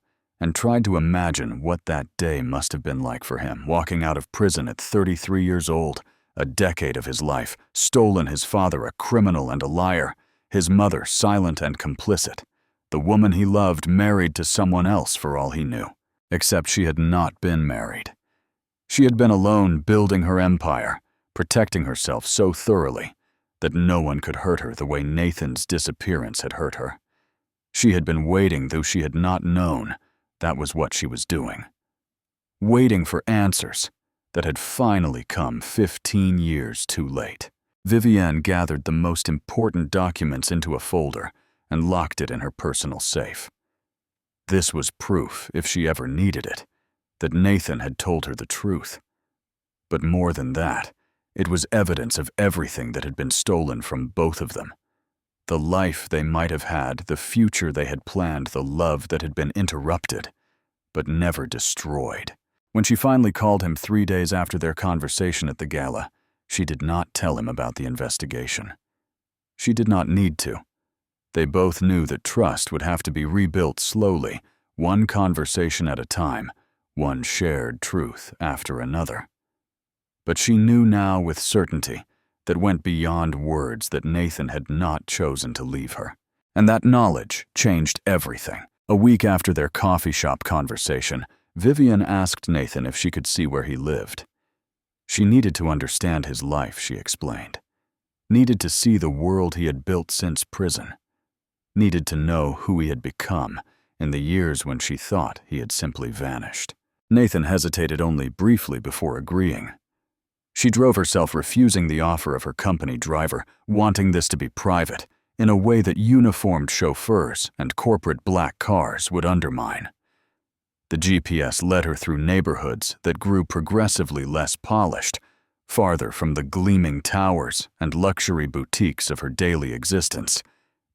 and tried to imagine what that day must have been like for him, walking out of prison at 33 years old, a decade of his life, stolen his father a criminal and a liar, his mother silent and complicit, the woman he loved married to someone else for all he knew, except she had not been married. She had been alone building her empire, protecting herself so thoroughly that no one could hurt her the way Nathan's disappearance had hurt her. She had been waiting, though she had not known that was what she was doing. Waiting for answers that had finally come 15 years too late. Vivienne gathered the most important documents into a folder and locked it in her personal safe. This was proof, if she ever needed it, that Nathan had told her the truth. But more than that, it was evidence of everything that had been stolen from both of them. The life they might have had, the future they had planned, the love that had been interrupted, but never destroyed. When she finally called him 3 days after their conversation at the gala, she did not tell him about the investigation. She did not need to. They both knew that trust would have to be rebuilt slowly, one conversation at a time, one shared truth after another. But she knew now with certainty that went beyond words that Nathan had not chosen to leave her. And that knowledge changed everything. A week after their coffee shop conversation, Vivienne asked Nathan if she could see where he lived. She needed to understand his life, she explained. Needed to see the world he had built since prison. Needed to know who he had become in the years when she thought he had simply vanished. Nathan hesitated only briefly before agreeing. She drove herself refusing the offer of her company driver, wanting this to be private, in a way that uniformed chauffeurs and corporate black cars would undermine. The GPS led her through neighborhoods that grew progressively less polished, farther from the gleaming towers and luxury boutiques of her daily existence,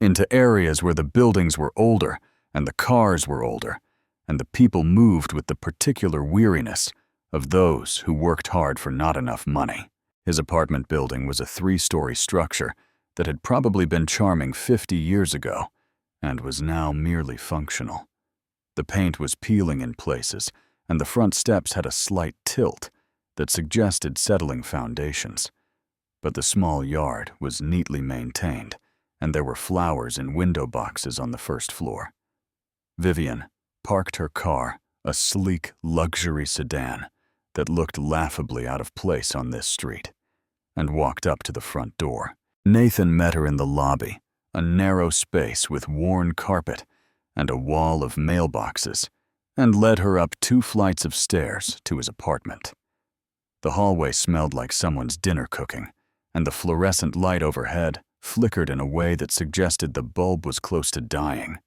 into areas where the buildings were older and the cars were older, and the people moved with the particular weariness of those who worked hard for not enough money. His apartment building was a 3-story structure that had probably been charming 50 years ago and was now merely functional. The paint was peeling in places, and the front steps had a slight tilt that suggested settling foundations. But the small yard was neatly maintained, and there were flowers in window boxes on the first floor. Vivienne parked her car, a sleek luxury sedan that looked laughably out of place on this street, and walked up to the front door. Nathan met her in the lobby, a narrow space with worn carpet and a wall of mailboxes, and led her up 2 flights of stairs to his apartment. The hallway smelled like someone's dinner cooking, and the fluorescent light overhead flickered in a way that suggested the bulb was close to dying,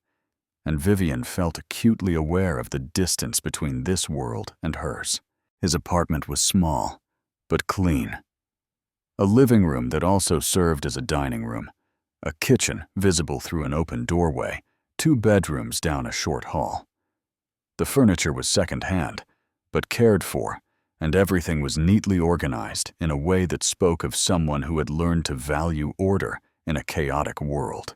and Vivienne felt acutely aware of the distance between this world and hers. His apartment was small, but clean. A living room that also served as a dining room, a kitchen visible through an open doorway, 2 bedrooms down a short hall. The furniture was second-hand, but cared for, and everything was neatly organized in a way that spoke of someone who had learned to value order in a chaotic world.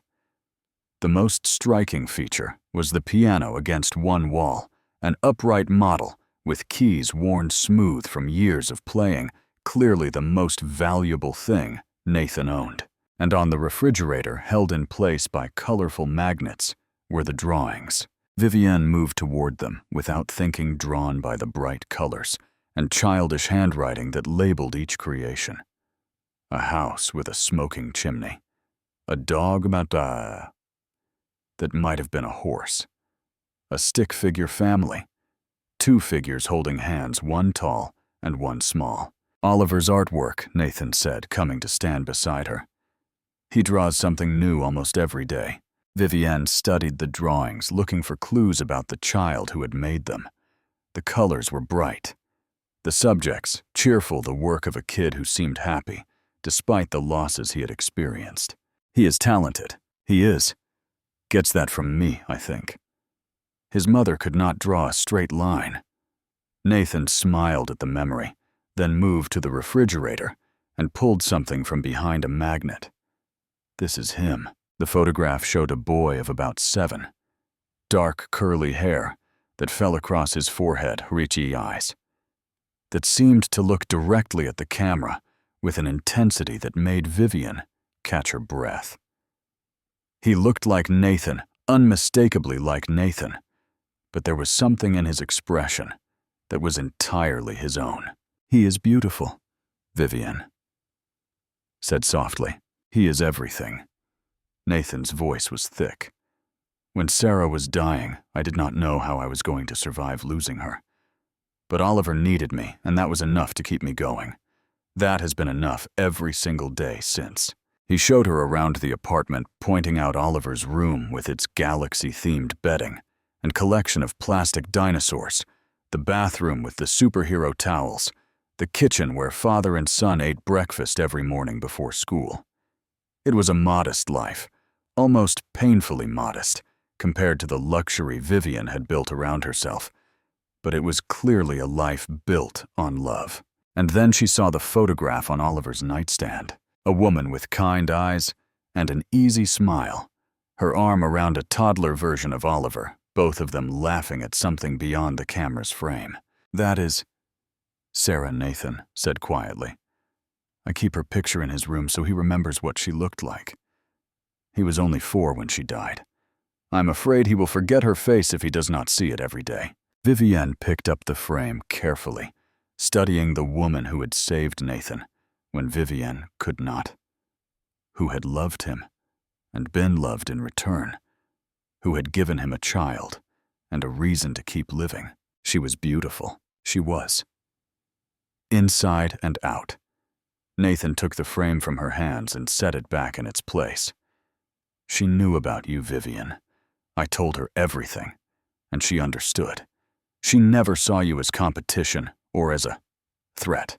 The most striking feature was the piano against one wall, an upright model with keys worn smooth from years of playing, clearly the most valuable thing Nathan owned. And on the refrigerator, held in place by colorful magnets, were the drawings. Vivienne moved toward them without thinking, drawn by the bright colors and childish handwriting that labeled each creation. A house with a smoking chimney. A dog that might have been a horse. A stick-figure family. 2 figures holding hands, one tall and one small. Oliver's artwork, Nathan said, coming to stand beside her. He draws something new almost every day. Vivienne studied the drawings, looking for clues about the child who had made them. The colors were bright. The subjects, cheerful, the work of a kid who seemed happy, despite the losses he had experienced. He is talented. He is. Gets that from me, I think. His mother could not draw a straight line. Nathan smiled at the memory, then moved to the refrigerator and pulled something from behind a magnet. This is him. The photograph showed a boy of about 7. Dark, curly hair that fell across his forehead, richy eyes, that seemed to look directly at the camera with an intensity that made Vivienne catch her breath. He looked like Nathan, unmistakably like Nathan, but there was something in his expression that was entirely his own. "He is beautiful," Vivienne said softly. "He is everything." Nathan's voice was thick. When Sarah was dying, I did not know how I was going to survive losing her. But Oliver needed me, and that was enough to keep me going. That has been enough every single day since. He showed her around the apartment, pointing out Oliver's room with its galaxy-themed bedding and collection of plastic dinosaurs, the bathroom with the superhero towels, the kitchen where father and son ate breakfast every morning before school. It was a modest life, almost painfully modest, compared to the luxury Vivienne had built around herself. But it was clearly a life built on love. And then she saw the photograph on Oliver's nightstand. A woman with kind eyes and an easy smile, her arm around a toddler version of Oliver, both of them laughing at something beyond the camera's frame. "That is," Sarah Nathan said quietly. "I keep her picture in his room so he remembers what she looked like. He was only 4 when she died. I'm afraid he will forget her face if he does not see it every day." Vivienne picked up the frame carefully, studying the woman who had saved Nathan when Vivienne could not, who had loved him and been loved in return, who had given him a child and a reason to keep living. She was beautiful. She was. Inside and out. Nathan took the frame from her hands and set it back in its place. "She knew about you, Vivienne. I told her everything, and she understood. She never saw you as competition or as a threat.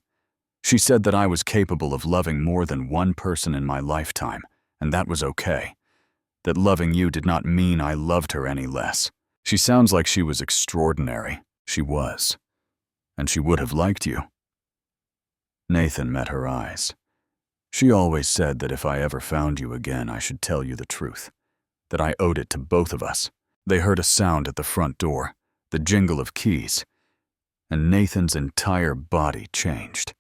She said that I was capable of loving more than one person in my lifetime, and that was okay. That loving you did not mean I loved her any less. She sounds like she was extraordinary. She was. And she would have liked you." Nathan met her eyes. "She always said that if I ever found you again, I should tell you the truth, that I owed it to both of us." They heard a sound at the front door, the jingle of keys, and Nathan's entire body changed.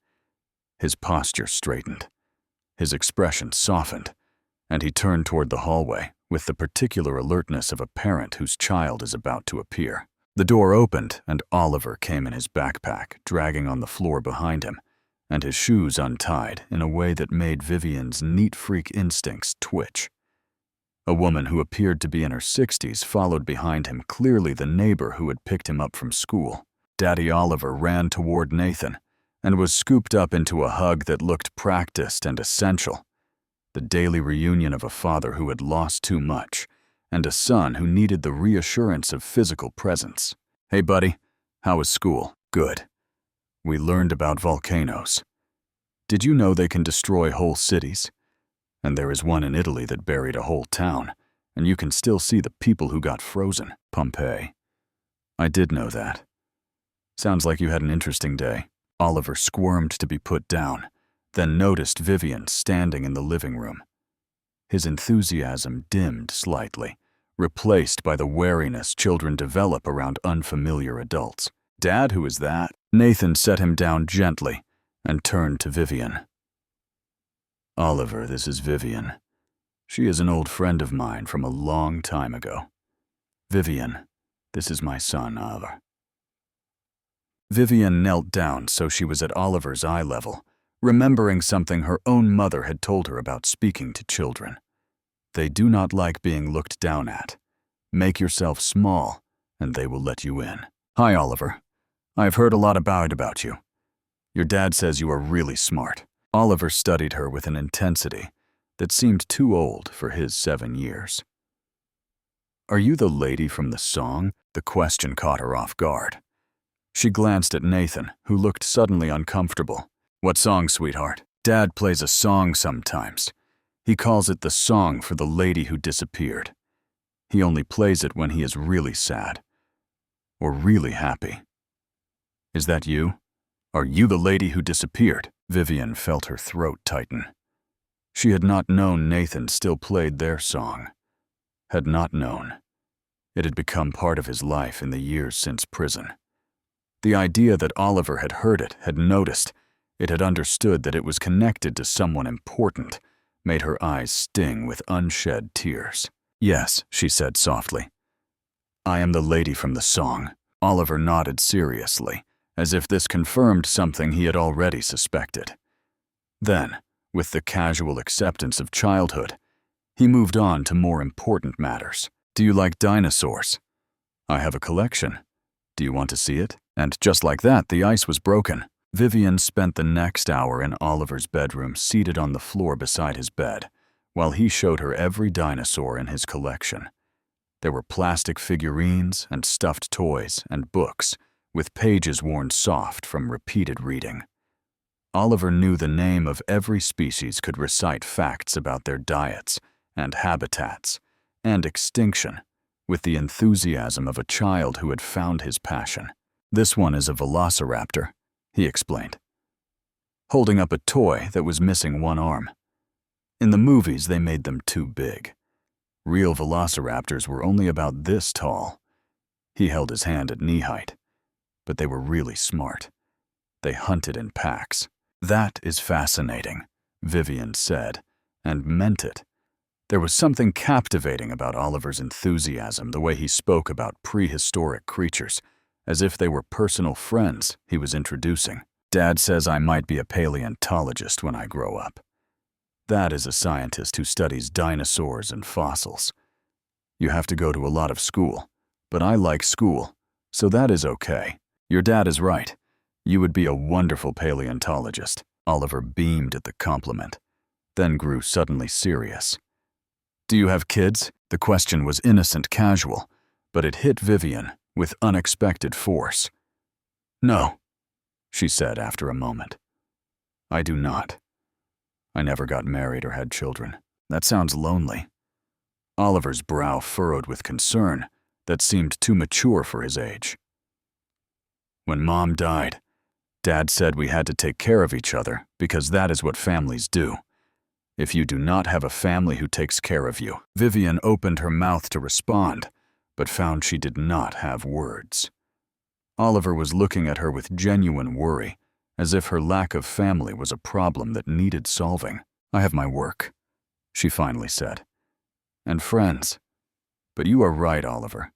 His posture straightened, his expression softened, and he turned toward the hallway with the particular alertness of a parent whose child is about to appear. The door opened, and Oliver came in his backpack, dragging on the floor behind him, and his shoes untied in a way that made Vivienne's neat freak instincts twitch. A woman who appeared to be in her 60s followed behind him, clearly the neighbor who had picked him up from school. Daddy Oliver ran toward Nathan and was scooped up into a hug that looked practiced and essential. The daily reunion of a father who had lost too much and a son who needed the reassurance of physical presence. "Hey, buddy, how was school?" "Good. We learned about volcanoes. Did you know they can destroy whole cities? And there is one in Italy that buried a whole town, and you can still see the people who got frozen. Pompeii." "I did know that. Sounds like you had an interesting day." Oliver squirmed to be put down, then noticed Vivienne standing in the living room. His enthusiasm dimmed slightly, replaced by the wariness children develop around unfamiliar adults. "Dad, who is that?" Nathan set him down gently and turned to Vivian. "Oliver, this is Vivian. She is an old friend of mine from a long time ago. Vivian, this is my son, Oliver." Vivian knelt down so she was at Oliver's eye level, remembering something her own mother had told her about speaking to children. They do not like being looked down at. Make yourself small, and they will let you in. "Hi, Oliver. I've heard a lot about you. Your dad says you are really smart." Oliver studied her with an intensity that seemed too old for his 7 years. "Are you the lady from the song?" The question caught her off guard. She glanced at Nathan, who looked suddenly uncomfortable. "What song, sweetheart?" "Dad plays a song sometimes. He calls it the song for the lady who disappeared. He only plays it when he is really sad. Or really happy." "Is that you? Are you the lady who disappeared?" Vivian felt her throat tighten. She had not known Nathan still played their song. Had not known. It had become part of his life in the years since prison. The idea that Oliver had heard it, had noticed, it had understood that it was connected to someone important, made her eyes sting with unshed tears. "Yes," she said softly. "I am the lady from the song." Oliver nodded seriously, as if this confirmed something he had already suspected. Then, with the casual acceptance of childhood, he moved on to more important matters. "Do you like dinosaurs? I have a collection. Do you want to see it?" And just like that, the ice was broken. Vivian spent the next hour in Oliver's bedroom, seated on the floor beside his bed, while he showed her every dinosaur in his collection. There were plastic figurines and stuffed toys and books, with pages worn soft from repeated reading. Oliver knew the name of every species, could recite facts about their diets and habitats and extinction with the enthusiasm of a child who had found his passion. "This one is a velociraptor," he explained, holding up a toy that was missing one arm. In the movies, they made them too big. Real velociraptors were only about this tall. He held his hand at knee height. But they were really smart. They hunted in packs. "That is fascinating," Vivian said, and meant it. There was something captivating about Oliver's enthusiasm, the way he spoke about prehistoric creatures, as if they were personal friends he was introducing. "Dad says I might be a paleontologist when I grow up. That is a scientist who studies dinosaurs and fossils. You have to go to a lot of school, but I like school, so that is okay. Your dad is right. You would be a wonderful paleontologist." Oliver beamed at the compliment, then grew suddenly serious. "Do you have kids?" The question was innocent, casual, but it hit Vivian with unexpected force. "No," she said after a moment. "I do not. I never got married or had children. That sounds lonely." Oliver's brow furrowed with concern that seemed too mature for his age. "When Mom died, Dad said we had to take care of each other because that is what families do. If you do not have a family who takes care of you." Vivian opened her mouth to respond, but found she did not have words. Oliver was looking at her with genuine worry, as if her lack of family was a problem that needed solving. "I have my work," she finally said, "and friends. But you are right, Oliver.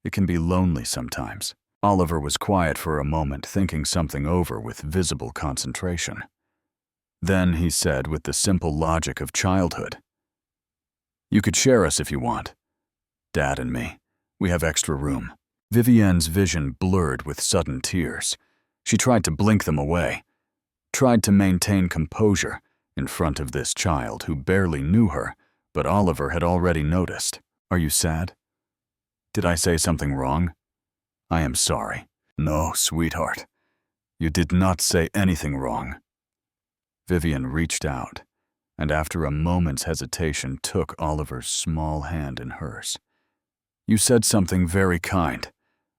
It can be lonely sometimes." Oliver was quiet for a moment, thinking something over with visible concentration. Then he said with the simple logic of childhood, "You could share us if you want. Dad and me. We have extra room." Vivian's vision blurred with sudden tears. She tried to blink them away, tried to maintain composure in front of this child who barely knew her, but Oliver had already noticed. "Are you sad? Did I say something wrong? I am sorry." "No, sweetheart. You did not say anything wrong." Vivian reached out, and after a moment's hesitation took Oliver's small hand in hers. "You said something very kind,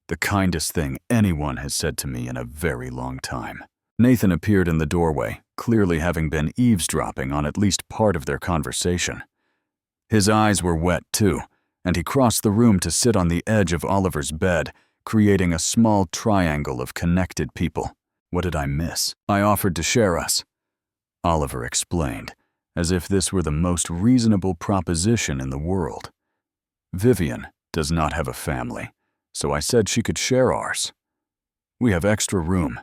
the kindest thing anyone has said to me in a very long time." Nathan appeared in the doorway, clearly having been eavesdropping on at least part of their conversation. His eyes were wet too, and he crossed the room to sit on the edge of Oliver's bed, creating a small triangle of connected people. What did I miss? I offered to share us. Oliver explained, as if this were the most reasonable proposition in the world. Vivian does not have a family, so I said she could share ours. We have extra room,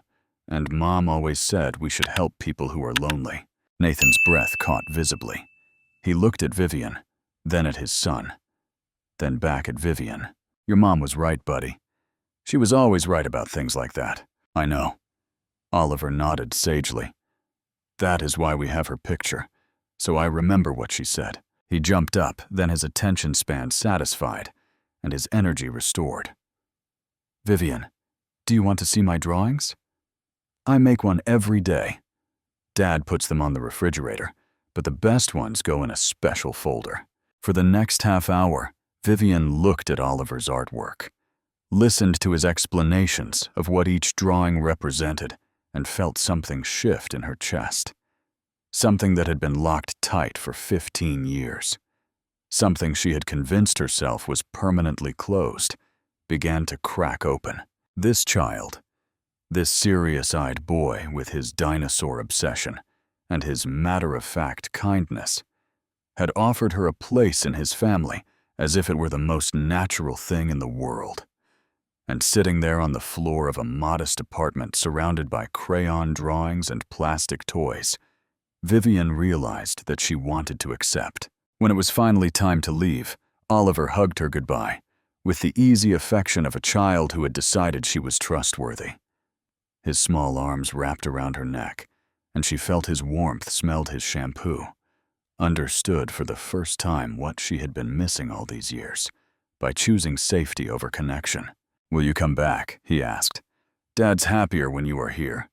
and Mom always said we should help people who are lonely. Nathan's breath caught visibly. He looked at Vivian, then at his son, then back at Vivian. Your mom was right, buddy. She was always right about things like that. I know. Oliver nodded sagely. That is why we have her picture, so I remember what she said. He jumped up, then his attention span satisfied, and his energy restored. Vivian, do you want to see my drawings? I make one every day. Dad puts them on the refrigerator, but the best ones go in a special folder. For the next half hour, Vivian looked at Oliver's artwork, listened to his explanations of what each drawing represented, and felt something shift in her chest. Something that had been locked tight for 15 years. Something she had convinced herself was permanently closed, began to crack open. This child, this serious-eyed boy with his dinosaur obsession and his matter-of-fact kindness, had offered her a place in his family as if it were the most natural thing in the world. And sitting there on the floor of a modest apartment surrounded by crayon drawings and plastic toys, Vivian realized that she wanted to accept. When it was finally time to leave, Oliver hugged her goodbye, with the easy affection of a child who had decided she was trustworthy. His small arms wrapped around her neck, and she felt his warmth, smelled his shampoo, understood for the first time what she had been missing all these years, by choosing safety over connection. Will you come back? He asked. Dad's happier when you are here.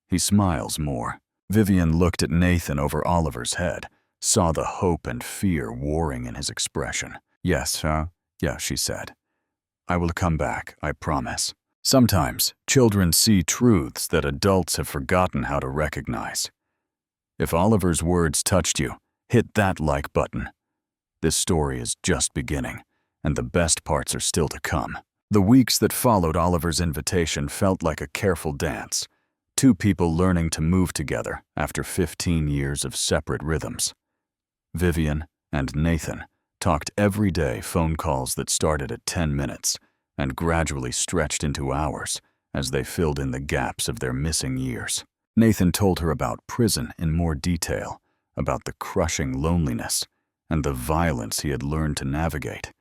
He smiles more. Vivian looked at Nathan over Oliver's head, saw the hope and fear warring in his expression. Yes, she said. I will come back, I promise. Sometimes, children see truths that adults have forgotten how to recognize. If Oliver's words touched you, hit that like button. This story is just beginning, and the best parts are still to come. The weeks that followed Oliver's invitation felt like a careful dance, two people learning to move together after 15 years of separate rhythms. Vivian and Nathan talked every day, phone calls that started at 10 minutes and gradually stretched into hours as they filled in the gaps of their missing years. Nathan told her about prison in more detail, about the crushing loneliness and the violence he had learned to navigate,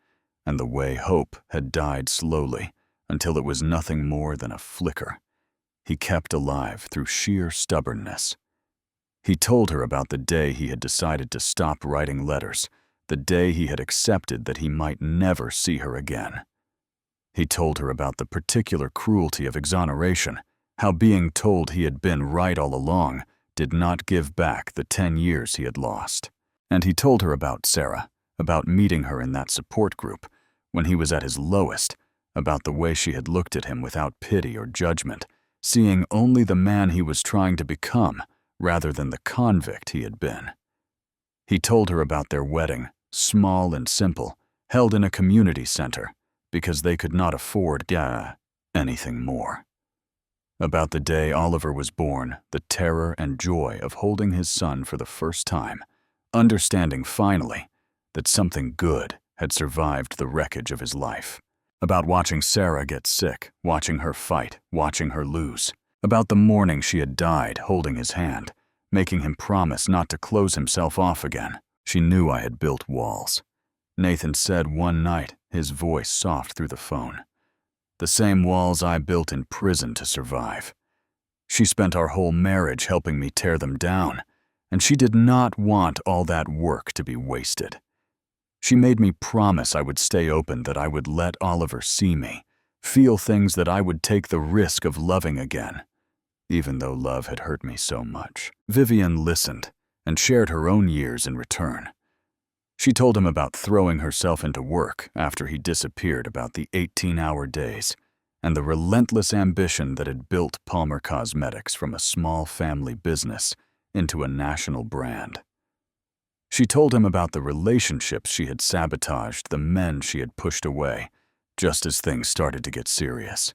and the way hope had died slowly until it was nothing more than a flicker he kept alive through sheer stubbornness. He told her about the day he had decided to stop writing letters, the day he had accepted that he might never see her again. He told her about the particular cruelty of exoneration, how being told he had been right all along did not give back the 10 years he had lost. And he told her about Sarah, about meeting her in that support group, when he was at his lowest, about the way she had looked at him without pity or judgment, seeing only the man he was trying to become rather than the convict he had been. He told her about their wedding, small and simple, held in a community center, because they could not afford anything more. About the day Oliver was born, the terror and joy of holding his son for the first time, understanding finally that something good had survived the wreckage of his life. About watching Sarah get sick, watching her fight, watching her lose. About the morning she had died holding his hand, making him promise not to close himself off again. She knew I had built walls. Nathan said one night, his voice soft through the phone. The same walls I built in prison to survive. She spent our whole marriage helping me tear them down, and she did not want all that work to be wasted. She made me promise I would stay open, that I would let Oliver see me, feel things, that I would take the risk of loving again, even though love had hurt me so much. Vivian listened and shared her own years in return. She told him about throwing herself into work after he disappeared, about the 18-hour days, and the relentless ambition that had built Palmer Cosmetics from a small family business into a national brand. She told him about the relationships she had sabotaged, the men she had pushed away, just as things started to get serious.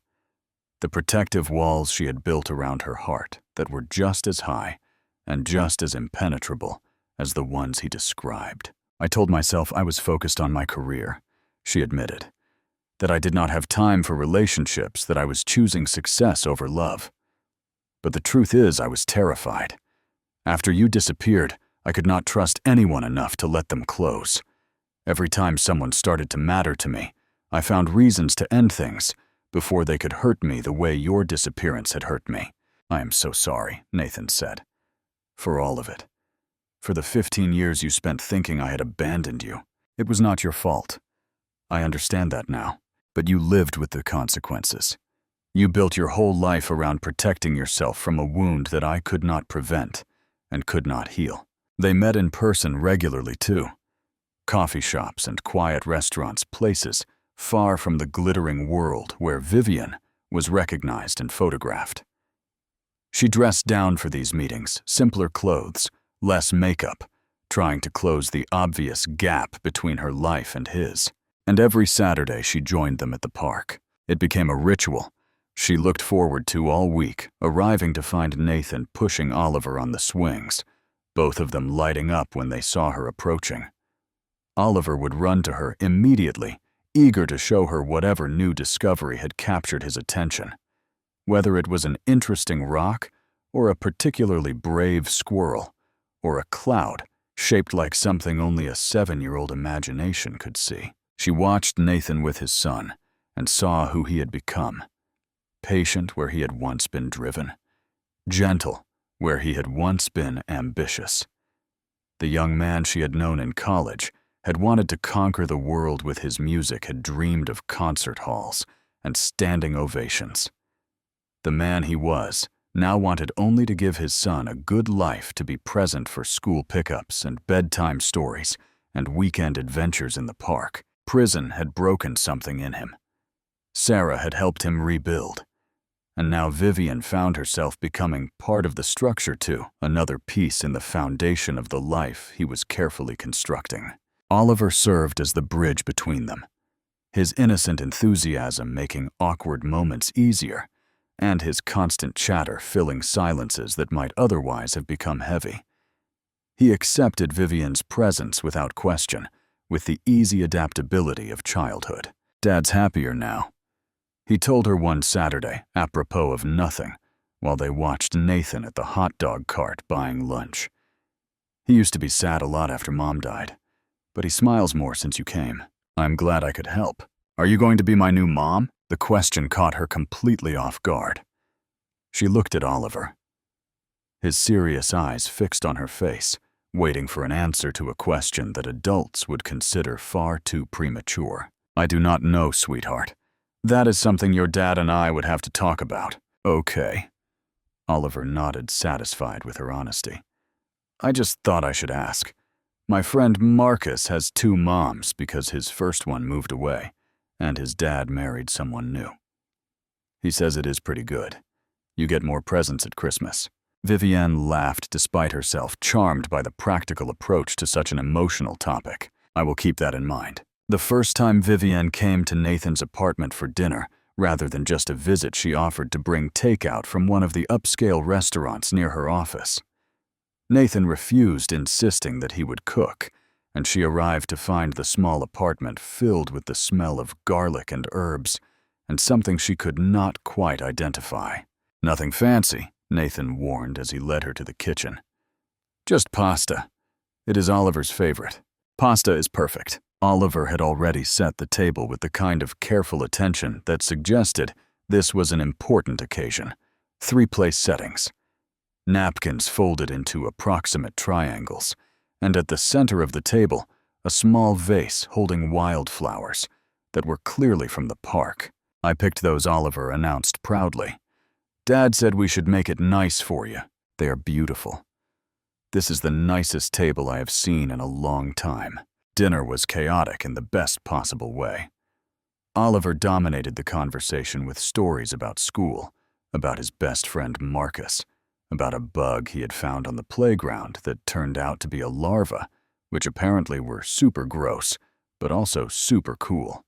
the protective walls she had built around her heart that were just as high and just as impenetrable as the ones he described. I told myself I was focused on my career, she admitted, that I did not have time for relationships, that I was choosing success over love. But the truth is, I was terrified. After you disappeared, I could not trust anyone enough to let them close. Every time someone started to matter to me, I found reasons to end things before they could hurt me the way your disappearance had hurt me. I am so sorry, Nathan said. For all of it. For the 15 years you spent thinking I had abandoned you. It was not your fault. I understand that now. But you lived with the consequences. You built your whole life around protecting yourself from a wound that I could not prevent and could not heal. They met in person regularly, too. Coffee shops and quiet restaurants, places far from the glittering world where Vivian was recognized and photographed. She dressed down for these meetings, simpler clothes, less makeup, trying to close the obvious gap between her life and his. And every Saturday she joined them at the park. It became a ritual she looked forward to all week, arriving to find Nathan pushing Oliver on the swings, both of them lighting up when they saw her approaching. Oliver would run to her immediately, eager to show her whatever new discovery had captured his attention. Whether it was an interesting rock, or a particularly brave squirrel, or a cloud shaped like something only a 7-year-old imagination could see. She watched Nathan with his son and saw who he had become. Patient where he had once been driven. Gentle where he had once been ambitious. The young man she had known in college had wanted to conquer the world with his music, had dreamed of concert halls and standing ovations. The man he was now wanted only to give his son a good life, to be present for school pickups and bedtime stories and weekend adventures in the park. Prison had broken something in him. Sarah had helped him rebuild. And now Vivian found herself becoming part of the structure too, another piece in the foundation of the life he was carefully constructing. Oliver served as the bridge between them, his innocent enthusiasm making awkward moments easier, and his constant chatter filling silences that might otherwise have become heavy. He accepted Vivian's presence without question, with the easy adaptability of childhood. Dad's happier now, he told her one Saturday, apropos of nothing, while they watched Nathan at the hot dog cart buying lunch. He used to be sad a lot after Mom died, but he smiles more since you came. I'm glad I could help. Are you going to be my new mom? The question caught her completely off guard. She looked at Oliver, his serious eyes fixed on her face, waiting for an answer to a question that adults would consider far too premature. I do not know, sweetheart. That is something your dad and I would have to talk about. Okay. Oliver nodded, satisfied with her honesty. I just thought I should ask. My friend Marcus has 2 moms because his first one moved away, and his dad married someone new. He says it is pretty good. You get more presents at Christmas. Vivian laughed despite herself, charmed by the practical approach to such an emotional topic. I will keep that in mind. The first time Vivian came to Nathan's apartment for dinner, rather than just a visit, she offered to bring takeout from one of the upscale restaurants near her office. Nathan refused, insisting that he would cook, and she arrived to find the small apartment filled with the smell of garlic and herbs, and something she could not quite identify. Nothing fancy, Nathan warned as he led her to the kitchen. Just pasta. It is Oliver's favorite. Pasta is perfect. Oliver had already set the table with the kind of careful attention that suggested this was an important occasion. 3 place settings. Napkins folded into approximate triangles, and at the center of the table, a small vase holding wildflowers that were clearly from the park. I picked those, Oliver announced proudly. Dad said we should make it nice for you. They are beautiful. This is the nicest table I have seen in a long time. Dinner was chaotic in the best possible way. Oliver dominated the conversation with stories about school, about his best friend Marcus, about a bug he had found on the playground that turned out to be a larva, which apparently were super gross, but also super cool.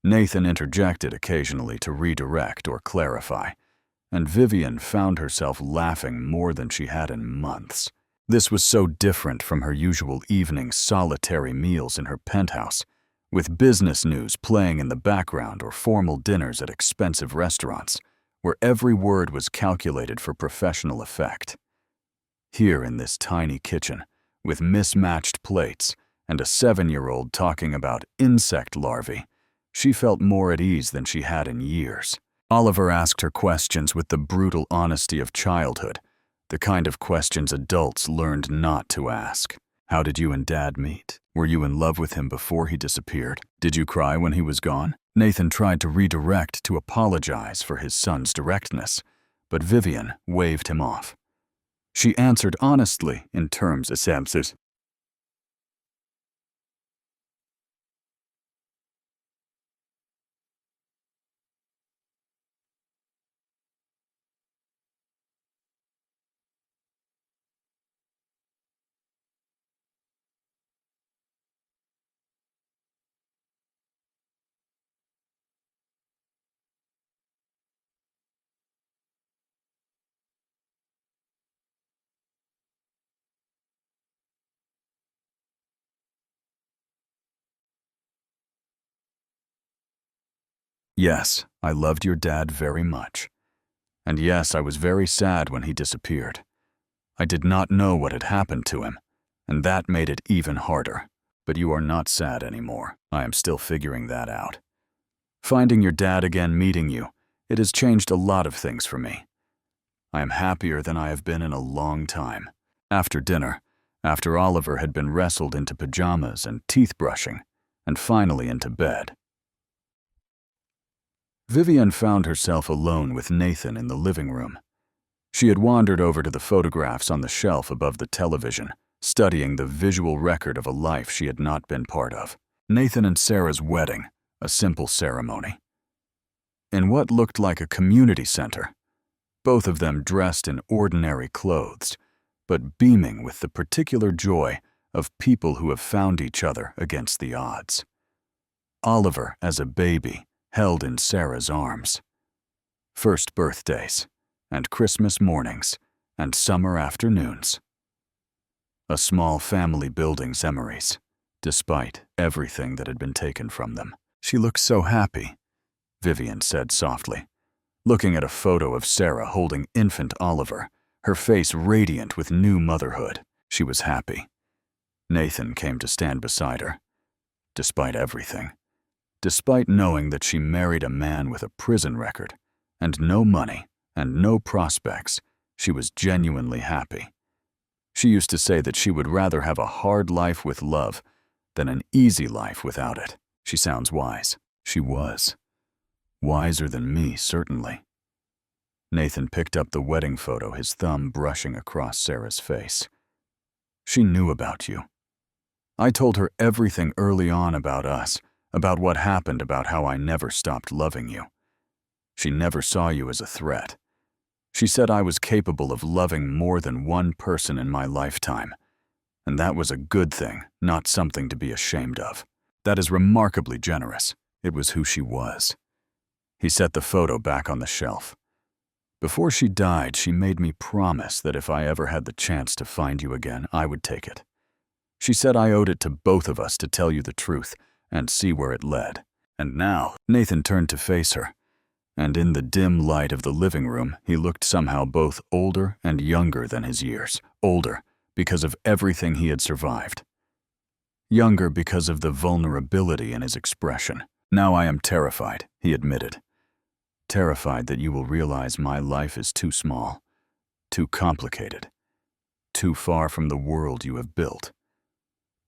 Nathan interjected occasionally to redirect or clarify, and Vivian found herself laughing more than she had in months. This was so different from her usual evening solitary meals in her penthouse, with business news playing in the background or formal dinners at expensive restaurants, where every word was calculated for professional effect. Here in this tiny kitchen, with mismatched plates and a 7-year-old talking about insect larvae, she felt more at ease than she had in years. Oliver asked her questions with the brutal honesty of childhood, the kind of questions adults learned not to ask. How did you and Dad meet? Were you in love with him before he disappeared? Did you cry when he was gone? Nathan tried to redirect to apologize for his son's directness, but Vivian waved him off. She answered honestly in terms of senses. Yes, I loved your dad very much. And yes, I was very sad when he disappeared. I did not know what had happened to him, and that made it even harder. But you are not sad anymore. I am still figuring that out. Finding your dad again, meeting you, it has changed a lot of things for me. I am happier than I have been in a long time. After dinner, after Oliver had been wrestled into pajamas and teeth brushing, and finally into bed, Vivian found herself alone with Nathan in the living room. She had wandered over to the photographs on the shelf above the television, studying the visual record of a life she had not been part of. Nathan and Sarah's wedding, a simple ceremony. In what looked like a community center, both of them dressed in ordinary clothes, but beaming with the particular joy of people who have found each other against the odds. Oliver, as a baby, held in Sarah's arms. First birthdays, and Christmas mornings, and summer afternoons. A small family building's memories, despite everything that had been taken from them. She looked so happy, Vivian said softly, looking at a photo of Sarah holding infant Oliver, her face radiant with new motherhood. She was happy. Nathan came to stand beside her. Despite everything, despite knowing that she married a man with a prison record, and no money, and no prospects, she was genuinely happy. She used to say that she would rather have a hard life with love than an easy life without it. She sounds wise. She was. Wiser than me, certainly. Nathan picked up the wedding photo, his thumb brushing across Sarah's face. She knew about you. I told her everything early on about us, about what happened, about how I never stopped loving you. She never saw you as a threat. She said I was capable of loving more than one person in my lifetime, and that was a good thing, not something to be ashamed of. That is remarkably generous. It was who she was. He set the photo back on the shelf. Before she died, she made me promise that if I ever had the chance to find you again, I would take it. She said I owed it to both of us to tell you the truth and see where it led. And now, Nathan turned to face her, and in the dim light of the living room, he looked somehow both older and younger than his years. Older because of everything he had survived. Younger because of the vulnerability in his expression. Now I am terrified, he admitted. Terrified that you will realize my life is too small, too complicated, too far from the world you have built.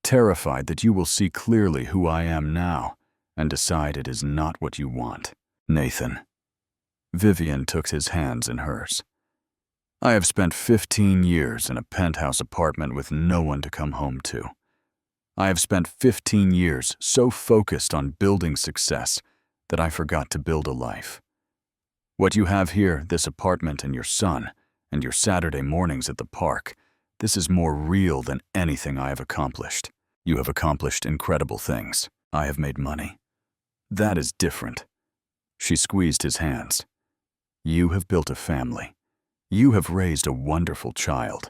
Terrified that you will see clearly who I am now and decide it is not what you want. Nathan. Vivian took his hands in hers. I have spent 15 years in a penthouse apartment with no one to come home to. I have spent 15 years so focused on building success that I forgot to build a life. What you have here, this apartment and your son, and your Saturday mornings at the park, this is more real than anything I have accomplished. You have accomplished incredible things. I have made money. That is different." She squeezed his hands. "You have built a family. You have raised a wonderful child.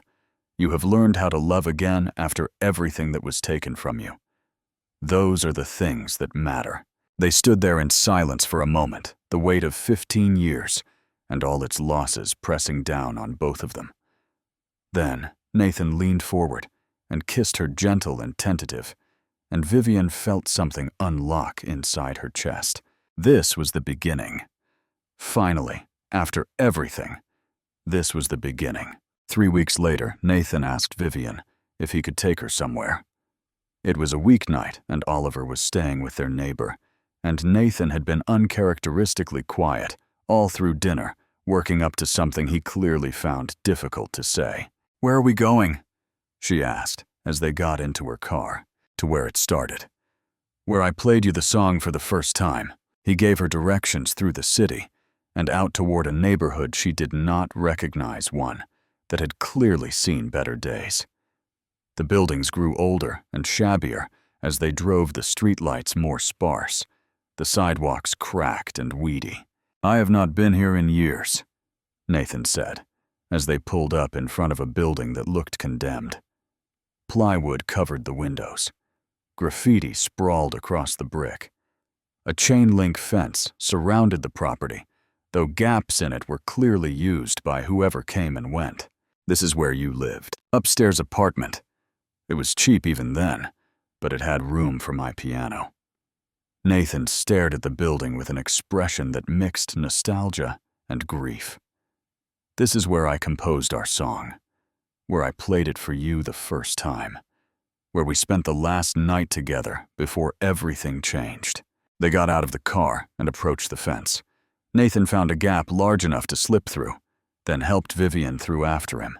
You have learned how to love again after everything that was taken from you. Those are the things that matter." They stood there in silence for a moment, the weight of 15 years and all its losses pressing down on both of them. Then Nathan leaned forward and kissed her gentle and tentative, and Vivian felt something unlock inside her chest. This was the beginning. Finally, after everything, this was the beginning. 3 weeks later, Nathan asked Vivian if he could take her somewhere. It was a weeknight, and Oliver was staying with their neighbor, and Nathan had been uncharacteristically quiet all through dinner, working up to something he clearly found difficult to say. "Where are we going?" she asked as they got into her car. "To where it started. Where I played you the song for the first time." He gave her directions through the city and out toward a neighborhood she did not recognize, one that had clearly seen better days. The buildings grew older and shabbier as they drove, the streetlights more sparse, the sidewalks cracked and weedy. "I have not been here in years," Nathan said, as they pulled up in front of a building that looked condemned. Plywood covered the windows. Graffiti sprawled across the brick. A chain-link fence surrounded the property, though gaps in it were clearly used by whoever came and went. "This is where you lived." Upstairs apartment. It was cheap even then, but it had room for my piano. Nathan stared at the building with an expression that mixed nostalgia and grief. "This is where I composed our song, where I played it for you the first time, where we spent the last night together before everything changed." They got out of the car and approached the fence. Nathan found a gap large enough to slip through, then helped Vivian through after him.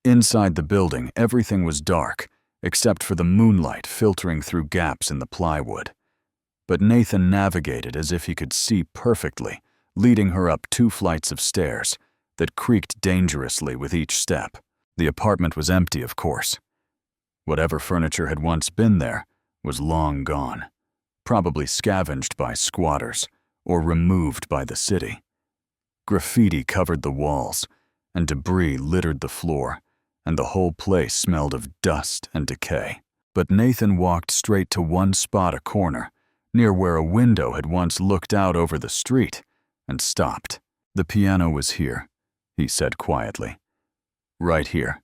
Inside the building, everything was dark, except for the moonlight filtering through gaps in the plywood. But Nathan navigated as if he could see perfectly, leading her up 2 flights of stairs that creaked dangerously with each step. The apartment was empty, of course. Whatever furniture had once been there was long gone, probably scavenged by squatters or removed by the city. Graffiti covered the walls, and debris littered the floor, and the whole place smelled of dust and decay. But Nathan walked straight to one spot, a corner, near where a window had once looked out over the street, and stopped. "The piano was here," he said quietly. "Right here.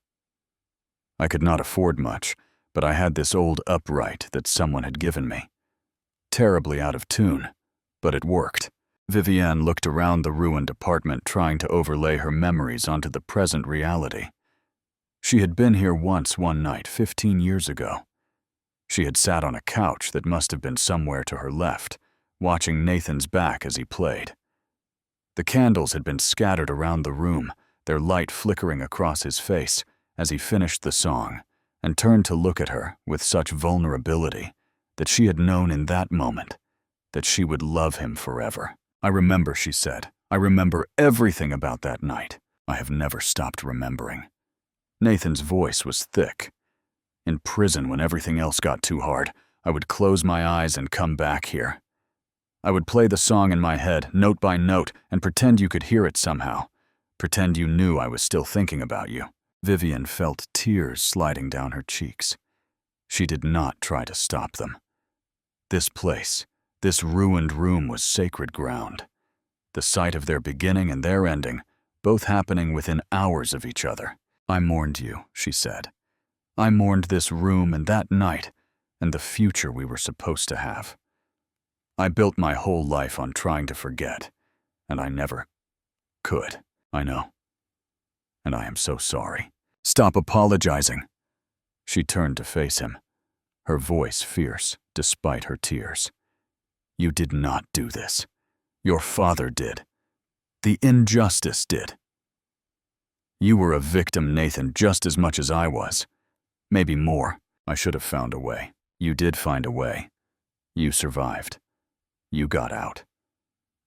I could not afford much, but I had this old upright that someone had given me. Terribly out of tune, but it worked." Vivian looked around the ruined apartment, trying to overlay her memories onto the present reality. She had been here once one night 15 years ago. She had sat on a couch that must have been somewhere to her left, watching Nathan's back as he played. The candles had been scattered around the room, their light flickering across his face as he finished the song and turned to look at her with such vulnerability that she had known in that moment that she would love him forever. "I remember," she said. "I remember everything about that night. I have never stopped remembering." Nathan's voice was thick. "In prison, when everything else got too hard, I would close my eyes and come back here. I would play the song in my head, note by note, and pretend you could hear it somehow. Pretend you knew I was still thinking about you." Vivian felt tears sliding down her cheeks. She did not try to stop them. This place, this ruined room, was sacred ground. The site of their beginning and their ending, both happening within hours of each other. "I mourned you," she said. "I mourned this room and that night and the future we were supposed to have. I built my whole life on trying to forget, and I never could. I know. And I am so sorry." "Stop apologizing." She turned to face him, her voice fierce despite her tears. "You did not do this. Your father did. The injustice did. You were a victim, Nathan, just as much as I was. Maybe more. I should have found a way. You did find a way. You survived. You got out.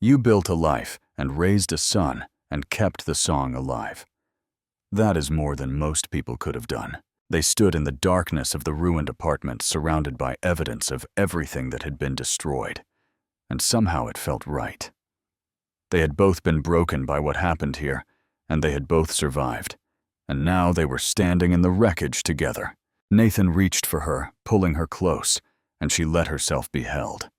You built a life and raised a son and kept the song alive. That is more than most people could have done." They stood in the darkness of the ruined apartment, surrounded by evidence of everything that had been destroyed. and somehow it felt right. They had both been broken by what happened here, and they had both survived, and now they were standing in the wreckage together. Nathan reached for her, pulling her close, and she let herself be held.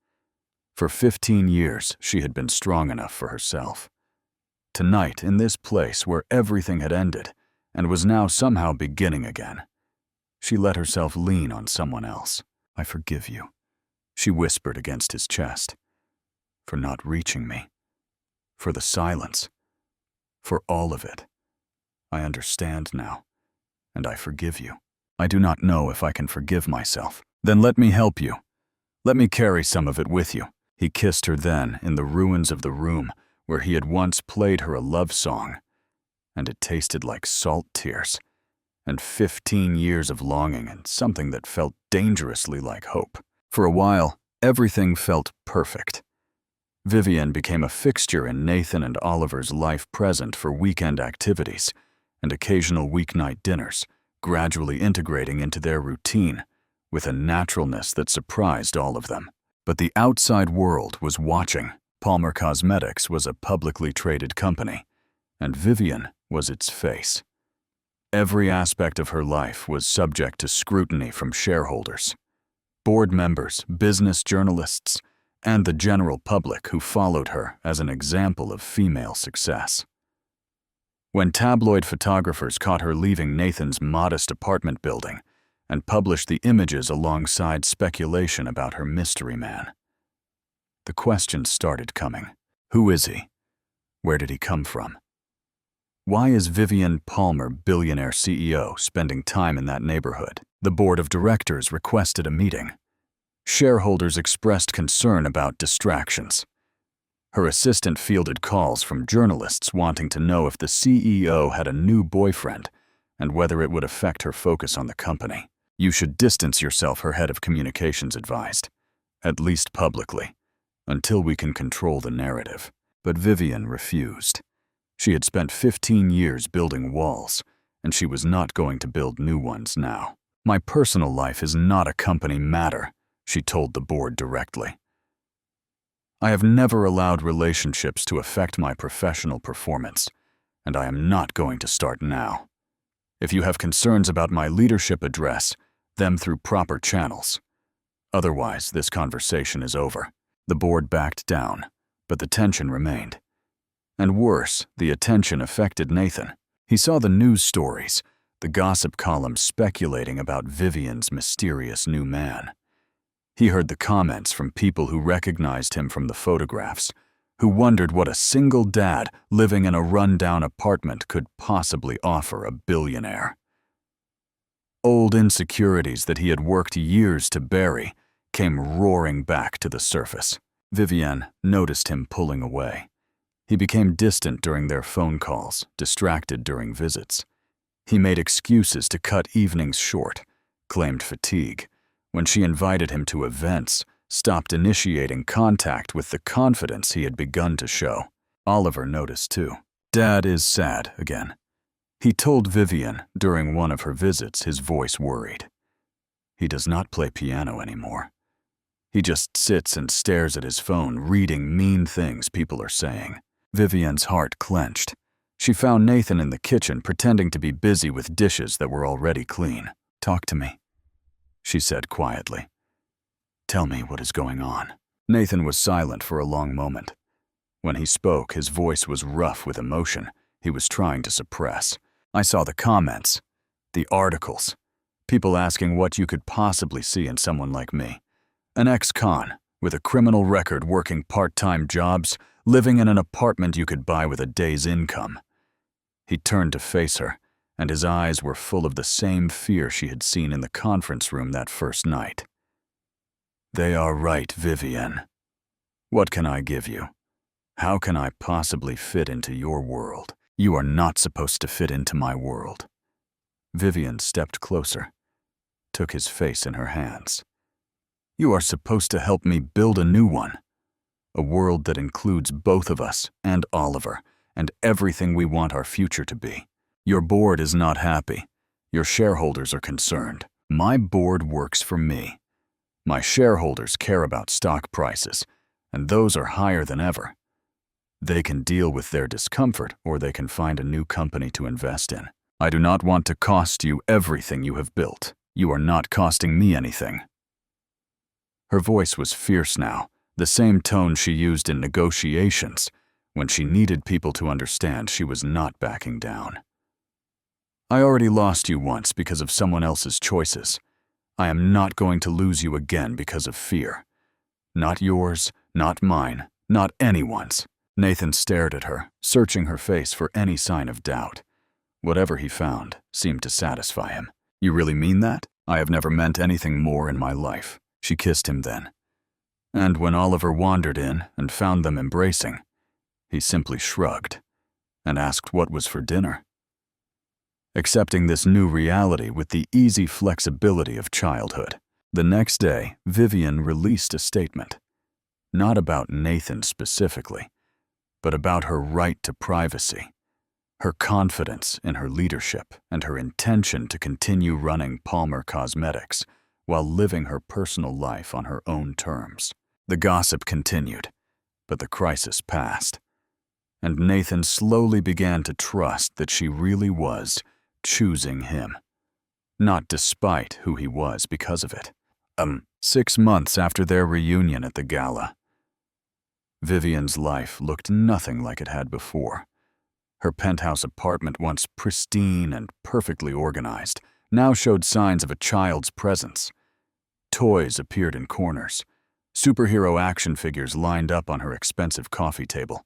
For 15 years, she had been strong enough for herself. Tonight, in this place where everything had ended and was now somehow beginning again, she let herself lean on someone else. "I forgive you," she whispered against his chest, "for not reaching me, for the silence, for all of it. I understand now, and I forgive you. I do not know if I can forgive myself. Then let me help you. Let me carry some of it with you." He kissed her then in the ruins of the room where he had once played her a love song, and it tasted like salt tears, and 15 years of longing and something that felt dangerously like hope. For a while, everything felt perfect. Vivian became a fixture in Nathan and Oliver's life present for weekend activities and occasional weeknight dinners, gradually integrating into their routine with a naturalness that surprised all of them. But the outside world was watching. Palmer Cosmetics was a publicly traded company, and Vivian was its face. Every aspect of her life was subject to scrutiny from shareholders, board members, business journalists, and the general public who followed her as an example of female success. When tabloid photographers caught her leaving Nathan's modest apartment building and published the images alongside speculation about her mystery man, the questions started coming. Who is he? Where did he come from? Why is Vivian Palmer, billionaire CEO, spending time in that neighborhood? The board of directors requested a meeting. Shareholders expressed concern about distractions. Her assistant fielded calls from journalists wanting to know if the CEO had a new boyfriend and whether it would affect her focus on the company. "You should distance yourself," her head of communications advised, "at least publicly, until we can control the narrative." But Vivian refused. She had spent 15 years building walls, and she was not going to build new ones now. "My personal life is not a company matter," she told the board directly. "I have never allowed relationships to affect my professional performance, and I am not going to start now. If you have concerns about my leadership, address them through proper channels. Otherwise, this conversation is over." The board backed down, but the tension remained. And worse, the attention affected Nathan. He saw the news stories, the gossip columns speculating about Vivian's mysterious new man. He heard the comments from people who recognized him from the photographs, who wondered what a single dad living in a run-down apartment could possibly offer a billionaire. Old insecurities that he had worked years to bury came roaring back to the surface. Vivian noticed him pulling away. He became distant during their phone calls, distracted during visits. He made excuses to cut evenings short, claimed fatigue. When she invited him to events, stopped initiating contact with the confidence he had begun to show. Oliver noticed too. "Dad is sad again," he told Vivian during one of her visits, his voice worried. "He does not play piano anymore. He just sits and stares at his phone, reading mean things people are saying." Vivian's heart clenched. She found Nathan in the kitchen pretending to be busy with dishes that were already clean. "Talk to me," she said quietly. "Tell me what is going on." Nathan was silent for a long moment. When he spoke, his voice was rough with emotion he was trying to suppress. "I saw the comments, the articles, people asking what you could possibly see in someone like me. An ex-con with a criminal record working part-time jobs, living in an apartment you could buy with a day's income." He turned to face her, and his eyes were full of the same fear she had seen in the conference room that first night. "They are right, Vivian. What can I give you? How can I possibly fit into your world? You are not supposed to fit into my world." Vivian stepped closer, took his face in her hands. "You are supposed to help me build a new one. A world that includes both of us and Oliver and everything we want our future to be. Your board is not happy. Your shareholders are concerned. My board works for me. My shareholders care about stock prices, and those are higher than ever. They can deal with their discomfort, or they can find a new company to invest in. I do not want to cost you everything you have built. You are not costing me anything." Her voice was fierce now, the same tone she used in negotiations, when she needed people to understand she was not backing down. "I already lost you once because of someone else's choices. I am not going to lose you again because of fear. Not yours, not mine, not anyone's." Nathan stared at her, searching her face for any sign of doubt. Whatever he found seemed to satisfy him. "You really mean that? I have never meant anything more in my life." She kissed him then. And when Oliver wandered in and found them embracing, he simply shrugged and asked what was for dinner. Accepting this new reality with the easy flexibility of childhood. The next day, Vivian released a statement. Not about Nathan specifically, but about her right to privacy, her confidence in her leadership, and her intention to continue running Palmer Cosmetics while living her personal life on her own terms. The gossip continued, but the crisis passed, and Nathan slowly began to trust that she really was choosing him, not despite who he was because of it. 6 months after their reunion at the gala, Vivian's life looked nothing like it had before. Her penthouse apartment, once pristine and perfectly organized, now showed signs of a child's presence. Toys appeared in corners. Superhero action figures lined up on her expensive coffee table.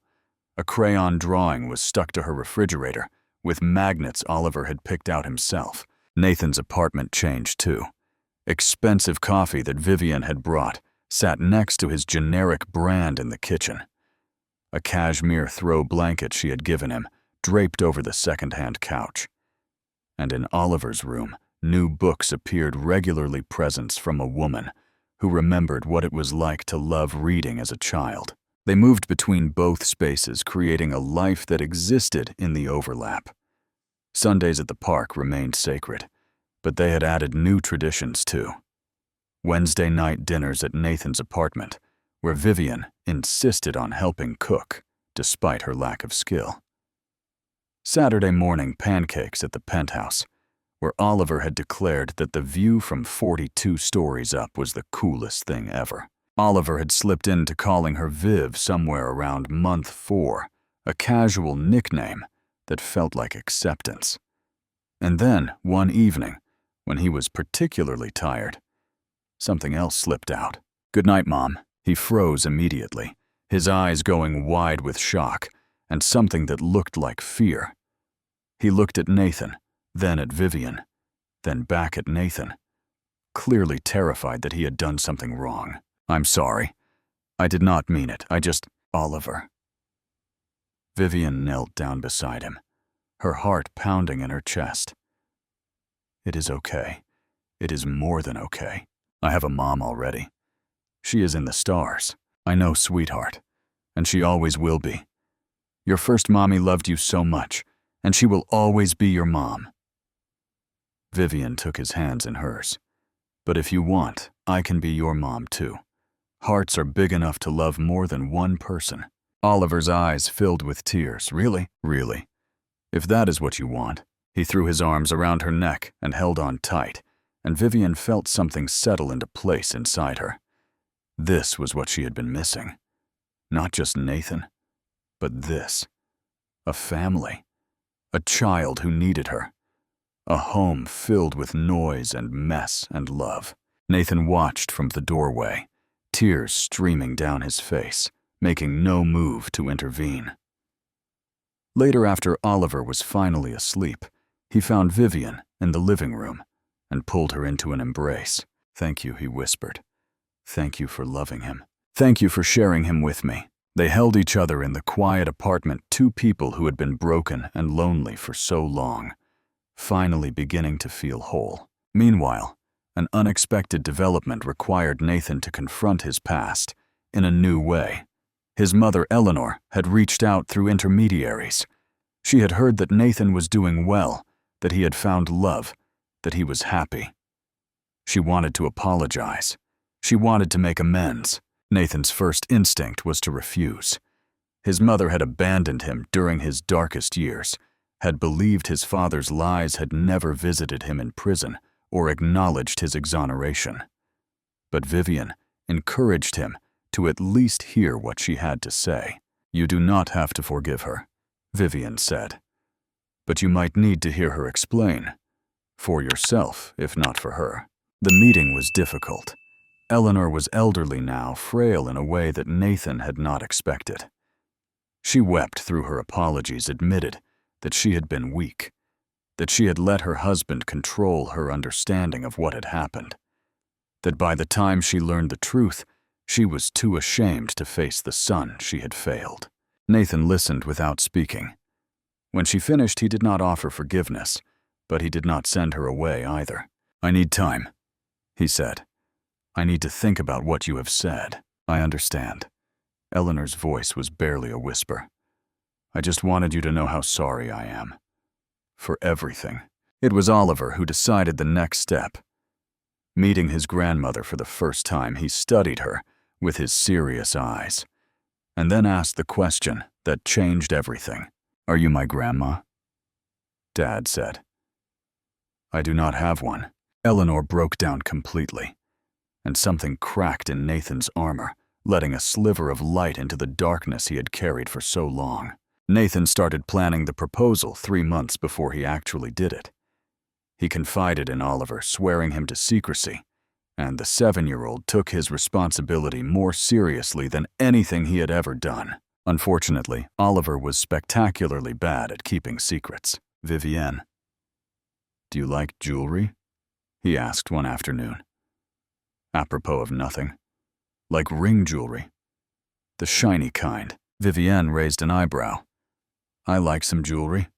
A crayon drawing was stuck to her refrigerator, with magnets Oliver had picked out himself. Nathan's apartment changed too. Expensive coffee that Vivian had brought sat next to his generic brand in the kitchen. A cashmere throw blanket she had given him draped over the second-hand couch. And in Oliver's room, new books appeared regularly, presents from a woman who remembered what it was like to love reading as a child. They moved between both spaces, creating a life that existed in the overlap. Sundays at the park remained sacred, but they had added new traditions too. Wednesday night dinners at Nathan's apartment, where Vivian insisted on helping cook, despite her lack of skill. Saturday morning pancakes at the penthouse, where Oliver had declared that the view from 42 stories up was the coolest thing ever. Oliver had slipped into calling her Viv somewhere around month 4, a casual nickname that felt like acceptance. And then, one evening, when he was particularly tired, something else slipped out. "Good night, Mom." He froze immediately, his eyes going wide with shock and something that looked like fear. He looked at Nathan, then at Vivian, then back at Nathan, clearly terrified that he had done something wrong. "I'm sorry. I did not mean it. Oliver." Vivian knelt down beside him, her heart pounding in her chest. "It is okay. It is more than okay. I have a mom already. She is in the stars. I know, sweetheart, and she always will be. Your first mommy loved you so much, and she will always be your mom." Vivian took his hands in hers. "But if you want, I can be your mom too. Hearts are big enough to love more than one person." Oliver's eyes filled with tears. "Really? Really? If that is what you want." He threw his arms around her neck and held on tight, and Vivian felt something settle into place inside her. This was what she had been missing. Not just Nathan, but this. A family. A child who needed her. A home filled with noise and mess and love. Nathan watched from the doorway, tears streaming down his face, making no move to intervene. Later, after Oliver was finally asleep, he found Vivian in the living room and pulled her into an embrace. "Thank you," he whispered. "Thank you for loving him. Thank you for sharing him with me." They held each other in the quiet apartment, two people who had been broken and lonely for so long, finally beginning to feel whole. Meanwhile, an unexpected development required Nathan to confront his past in a new way. His mother, Eleanor, had reached out through intermediaries. She had heard that Nathan was doing well, that he had found love, that he was happy. She wanted to apologize. She wanted to make amends. Nathan's first instinct was to refuse. His mother had abandoned him during his darkest years, had believed his father's lies, had never visited him in prison or acknowledged his exoneration. But Vivian encouraged him to at least hear what she had to say. "You do not have to forgive her," Vivian said. "But you might need to hear her explain. For yourself, if not for her." The meeting was difficult. Eleanor was elderly now, frail in a way that Nathan had not expected. She wept through her apologies, admitted that she had been weak, that she had let her husband control her understanding of what had happened, that by the time she learned the truth, she was too ashamed to face the son she had failed. Nathan listened without speaking. When she finished, he did not offer forgiveness, but he did not send her away either. "I need time," he said. "I need to think about what you have said." "I understand." Eleanor's voice was barely a whisper. "I just wanted you to know how sorry I am. For everything." It was Oliver who decided the next step. Meeting his grandmother for the first time, he studied her with his serious eyes, and then asked the question that changed everything. "Are you my grandma?" Dad said. "I do not have one." Eleanor broke down completely, and something cracked in Nathan's armor, letting a sliver of light into the darkness he had carried for so long. Nathan started planning the proposal 3 months before he actually did it. He confided in Oliver, swearing him to secrecy, and the 7-year-old took his responsibility more seriously than anything he had ever done. Unfortunately, Oliver was spectacularly bad at keeping secrets. "Vivienne, do you like jewelry?" he asked one afternoon. Apropos of nothing. "Like ring jewelry? The shiny kind." Vivienne raised an eyebrow. "I like some jewelry."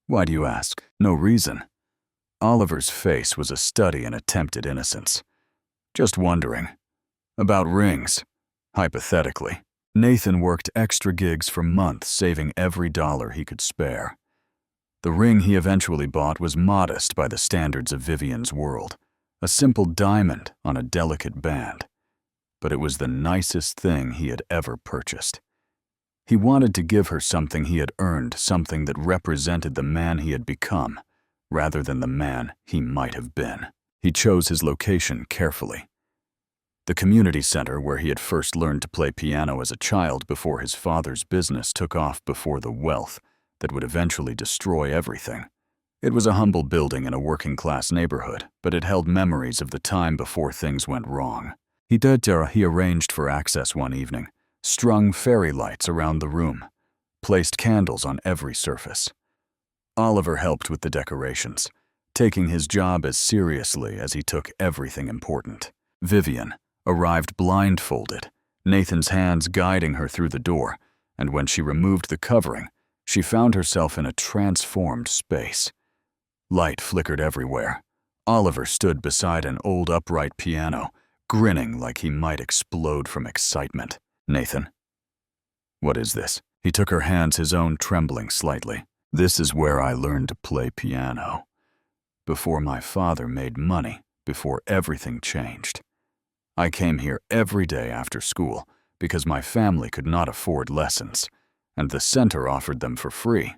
"Why do you ask?" "No reason." Oliver's face was a study in attempted innocence. "Just wondering. About rings, hypothetically." Nathan worked extra gigs for months, saving every dollar he could spare. The ring he eventually bought was modest by the standards of Vivian's world, a simple diamond on a delicate band. But it was the nicest thing he had ever purchased. He wanted to give her something he had earned, something that represented the man he had become, rather than the man he might have been. He chose his location carefully. The community center where he had first learned to play piano as a child before his father's business took off before the wealth that would eventually destroy everything. It was a humble building in a working-class neighborhood, but it held memories of the time before things went wrong. He arranged for access one evening, strung fairy lights around the room, placed candles on every surface. Oliver helped with the decorations, taking his job as seriously as he took everything important. Vivian arrived blindfolded, Nathan's hands guiding her through the door, and when she removed the covering, she found herself in a transformed space. Light flickered everywhere. Oliver stood beside an old upright piano, grinning like he might explode from excitement. "Nathan, what is this?" He took her hands, his own trembling slightly. "This is where I learned to play piano. Before my father made money, before everything changed. I came here every day after school because my family could not afford lessons, and the center offered them for free.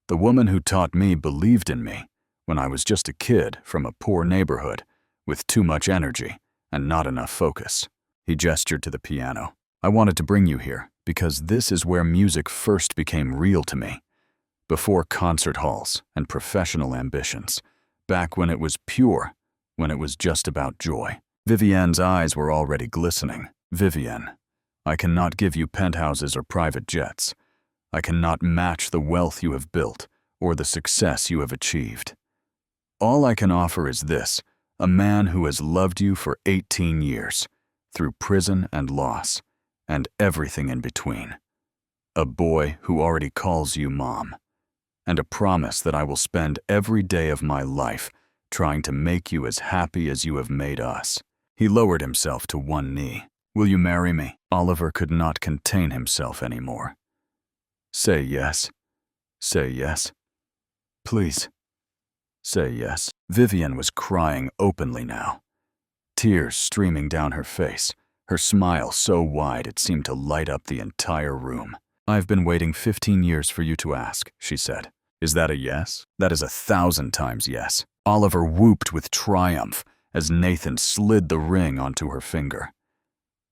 The woman who taught me believed in me when I was just a kid from a poor neighborhood with too much energy and not enough focus." He gestured to the piano. "I wanted to bring you here because this is where music first became real to me. Before concert halls and professional ambitions, back when it was pure, when it was just about joy." Vivianne's eyes were already glistening. "Vivienne, I cannot give you penthouses or private jets. I cannot match the wealth you have built or the success you have achieved. All I can offer is this, a man who has loved you for 18 years, through prison and loss, and everything in between. A boy who already calls you mom, and a promise that I will spend every day of my life trying to make you as happy as you have made us." He lowered himself to one knee. "Will you marry me?" Oliver could not contain himself anymore. "Say yes. Say yes. Please. Say yes." Vivian was crying openly now, tears streaming down her face, her smile so wide it seemed to light up the entire room. "I've been waiting 15 years for you to ask," she said. "Is that a yes?" "That is 1,000 times yes." Oliver whooped with triumph as Nathan slid the ring onto her finger.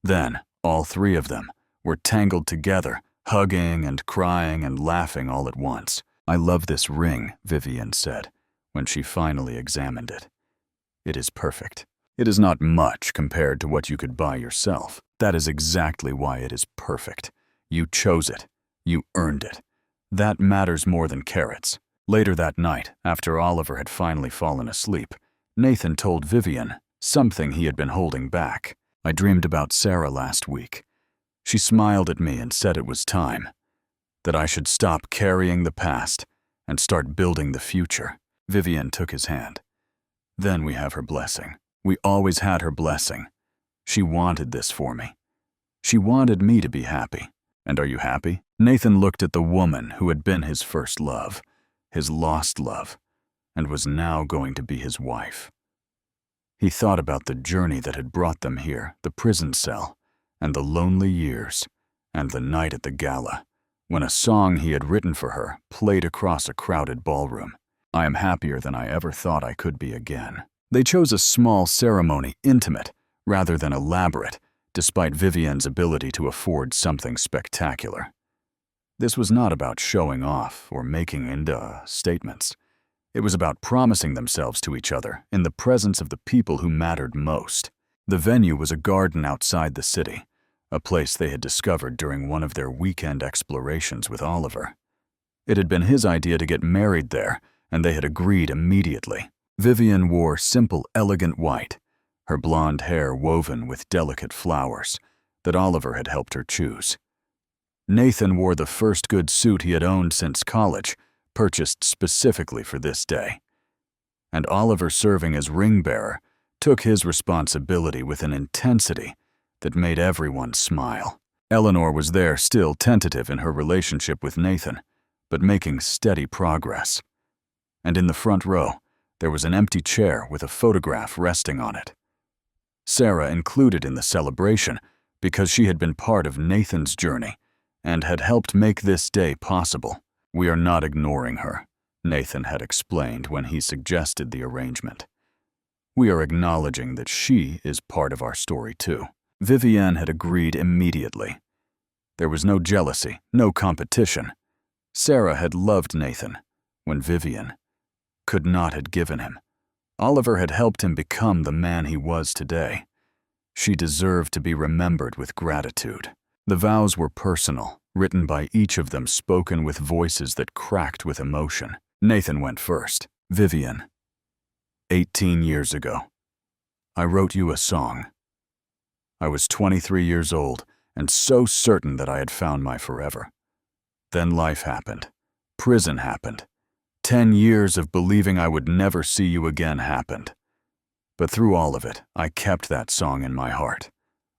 Then, all three of them were tangled together, hugging and crying and laughing all at once. "I love this ring," Vivian said, when she finally examined it. "It is perfect. It is not much compared to what you could buy yourself. That is exactly why it is perfect. You chose it. You earned it. That matters more than carrots." Later that night, after Oliver had finally fallen asleep, Nathan told Vivian something he had been holding back. "I dreamed about Sarah last week. She smiled at me and said it was time, that I should stop carrying the past and start building the future." Vivian took his hand. "Then we have her blessing. We always had her blessing. She wanted this for me. She wanted me to be happy. And are you happy?" Nathan looked at the woman who had been his first love, his lost love, and was now going to be his wife. He thought about the journey that had brought them here, the prison cell, and the lonely years, and the night at the gala, when a song he had written for her played across a crowded ballroom. "I am happier than I ever thought I could be again." They chose a small ceremony, intimate, rather than elaborate, despite Vivian's ability to afford something spectacular. This was not about showing off or making statements. It was about promising themselves to each other in the presence of the people who mattered most. The venue was a garden outside the city, a place they had discovered during one of their weekend explorations with Oliver. It had been his idea to get married there, and they had agreed immediately. Vivian wore simple, elegant white, her blonde hair woven with delicate flowers that Oliver had helped her choose. Nathan wore the first good suit he had owned since college, purchased specifically for this day. And Oliver, serving as ring bearer, took his responsibility with an intensity that made everyone smile. Eleanor was there, still tentative in her relationship with Nathan, but making steady progress. And in the front row, there was an empty chair with a photograph resting on it. Sarah included in the celebration because she had been part of Nathan's journey and had helped make this day possible. "We are not ignoring her," Nathan had explained when he suggested the arrangement. "We are acknowledging that she is part of our story too." Vivian had agreed immediately. There was no jealousy, no competition. Sarah had loved Nathan when Vivian could not have given him. Oliver had helped him become the man he was today. She deserved to be remembered with gratitude. The vows were personal, written by each of them, spoken with voices that cracked with emotion. Nathan went first. "Vivian, 18 years ago, I wrote you a song. I was 23 years old and so certain that I had found my forever. Then life happened. Prison happened. 10 years of believing I would never see you again happened. But through all of it, I kept that song in my heart.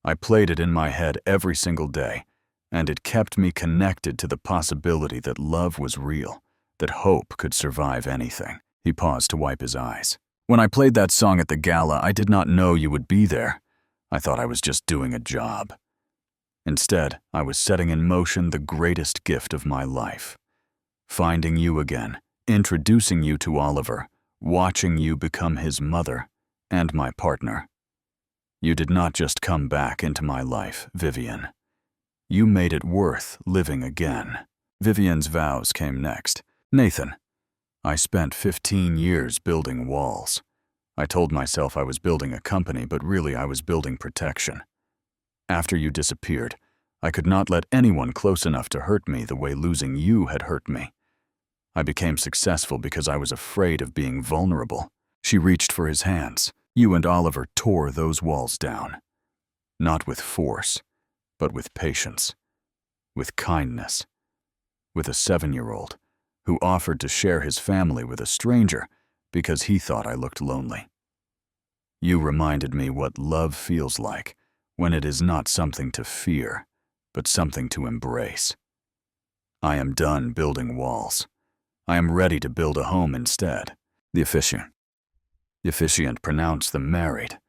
I played it in my head every single day, and it kept me connected to the possibility that love was real, that hope could survive anything." He paused to wipe his eyes. "When I played that song at the gala, I did not know you would be there. I thought I was just doing a job. Instead, I was setting in motion the greatest gift of my life. Finding you again, introducing you to Oliver, watching you become his mother and my partner. You did not just come back into my life, Vivian. You made it worth living again." Vivian's vows came next. "Nathan, I spent 15 years building walls. I told myself I was building a company, but really I was building protection. After you disappeared, I could not let anyone close enough to hurt me the way losing you had hurt me. I became successful because I was afraid of being vulnerable." She reached for his hands. "You and Oliver tore those walls down. Not with force, but with patience, with kindness, with a 7-year-old who offered to share his family with a stranger because he thought I looked lonely. You reminded me what love feels like when it is not something to fear, but something to embrace. I am done building walls. I am ready to build a home instead." The officiant pronounced them married,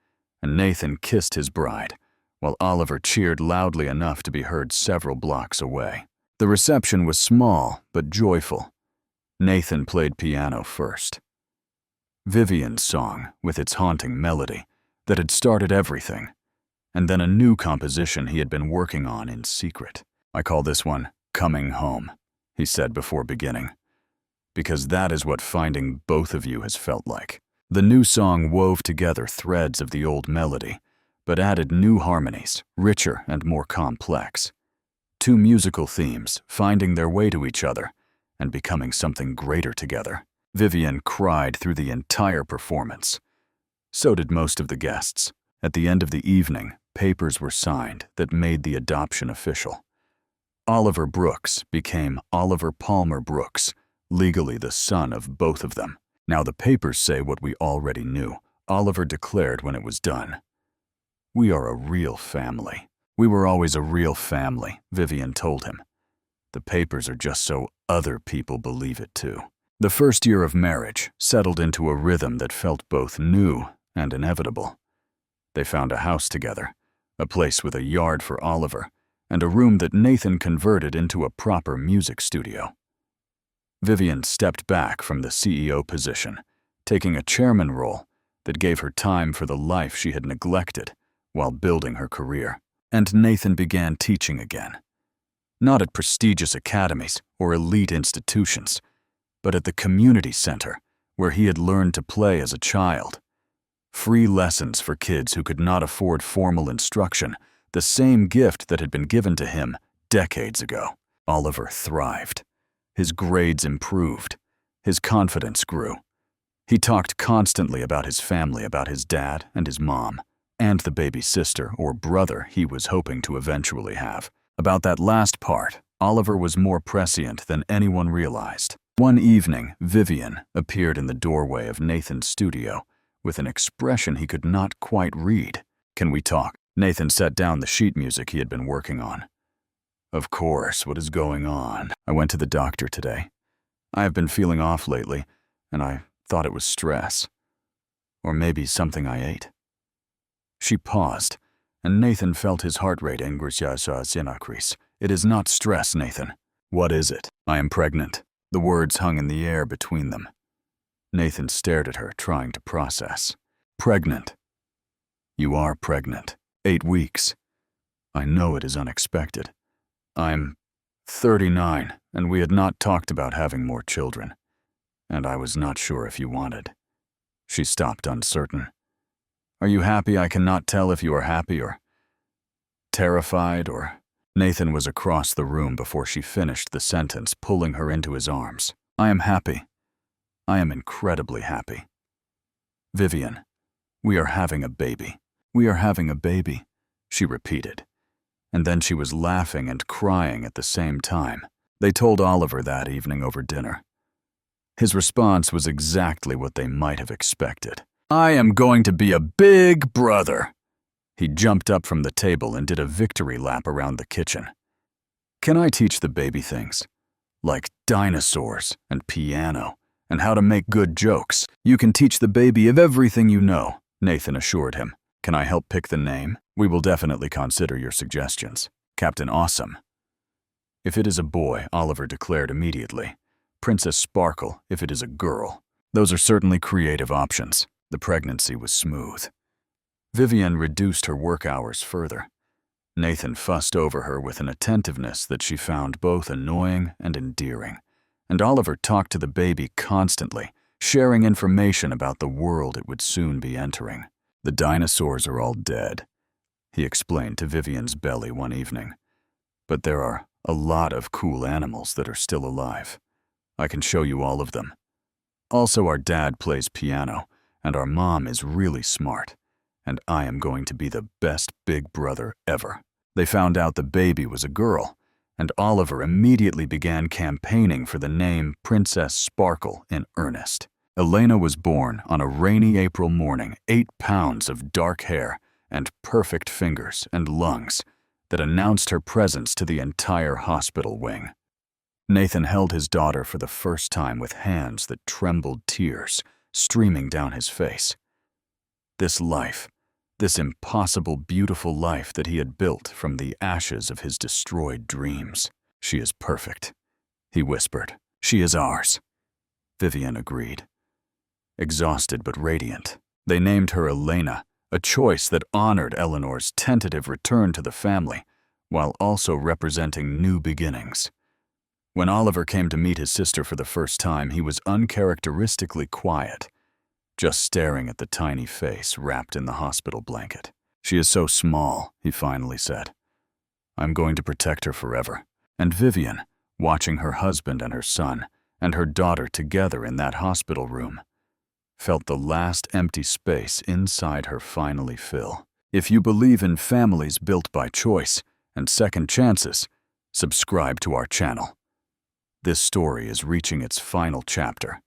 and Nathan kissed his bride while Oliver cheered loudly enough to be heard several blocks away. The reception was small but joyful. Nathan played piano first. Vivian's song, with its haunting melody, that had started everything, and then a new composition he had been working on in secret. "I call this one Coming Home," he said before beginning, "because that is what finding both of you has felt like." The new song wove together threads of the old melody, but added new harmonies, richer and more complex. Two musical themes finding their way to each other and becoming something greater together. Vivian cried through the entire performance. So did most of the guests. At the end of the evening, papers were signed that made the adoption official. Oliver Brooks became Oliver Palmer Brooks, legally the son of both of them. "Now the papers say what we already knew," Oliver declared when it was done. "We are a real family." "We were always a real family," Vivian told him. "The papers are just so other people believe it too." The first year of marriage settled into a rhythm that felt both new and inevitable. They found a house together, a place with a yard for Oliver, and a room that Nathan converted into a proper music studio. Vivian stepped back from the CEO position, taking a chairman role that gave her time for the life she had neglected while building her career. And Nathan began teaching again. Not at prestigious academies or elite institutions, but at the community center where he had learned to play as a child. Free lessons for kids who could not afford formal instruction, the same gift that had been given to him decades ago. Oliver thrived. His grades improved. His confidence grew. He talked constantly about his family, about his dad and his mom, and the baby sister or brother he was hoping to eventually have. About that last part, Oliver was more prescient than anyone realized. One evening, Vivian appeared in the doorway of Nathan's studio with an expression he could not quite read. "Can we talk?" Nathan set down the sheet music he had been working on. "Of course, what is going on?" "I went to the doctor today. I have been feeling off lately, and I thought it was stress. Or maybe something I ate." She paused, and Nathan felt his heart rate increase. "It is not stress, Nathan." "What is it?" "I am pregnant." The words hung in the air between them. Nathan stared at her, trying to process. "Pregnant? You are pregnant. 8 weeks. I know it is unexpected. I'm 39, and we had not talked about having more children. And I was not sure if you wanted." She stopped, uncertain. "Are you happy? I cannot tell if you are happy or terrified or—" Nathan was across the room before she finished the sentence, pulling her into his arms. "I am happy. I am incredibly happy. Vivian, we are having a baby." "We are having a baby," she repeated. And then she was laughing and crying at the same time. They told Oliver that evening over dinner. His response was exactly what they might have expected. "I am going to be a big brother." He jumped up from the table and did a victory lap around the kitchen. "Can I teach the baby things? Like dinosaurs and piano and how to make good jokes. You can teach the baby of everything you know," Nathan assured him. "Can I help pick the name? We will definitely consider your suggestions." "Captain Awesome." "If it is a boy," Oliver declared immediately. "Princess Sparkle if it is a girl. Those are certainly creative options." The pregnancy was smooth. Vivian reduced her work hours further. Nathan fussed over her with an attentiveness that she found both annoying and endearing. And Oliver talked to the baby constantly, sharing information about the world it would soon be entering. "The dinosaurs are all dead," he explained to Vivian's belly one evening. "But there are a lot of cool animals that are still alive. I can show you all of them. Also, our dad plays piano, and our mom is really smart. And I am going to be the best big brother ever." They found out the baby was a girl, and Oliver immediately began campaigning for the name Princess Sparkle in earnest. Elena was born on a rainy April morning, 8 pounds of dark hair and perfect fingers and lungs that announced her presence to the entire hospital wing. Nathan held his daughter for the first time with hands that trembled, tears streaming down his face. This life, this impossible, beautiful life that he had built from the ashes of his destroyed dreams. "She is perfect," he whispered. "She is ours." Vivian agreed. Exhausted but radiant, they named her Elena, a choice that honored Eleanor's tentative return to the family, while also representing new beginnings. When Oliver came to meet his sister for the first time, he was uncharacteristically quiet, just staring at the tiny face wrapped in the hospital blanket. "She is so small," he finally said. "I'm going to protect her forever." And Vivian, watching her husband and her son and her daughter together in that hospital room, felt the last empty space inside her finally fill. If you believe in families built by choice and second chances, subscribe to our channel. This story is reaching its final chapter,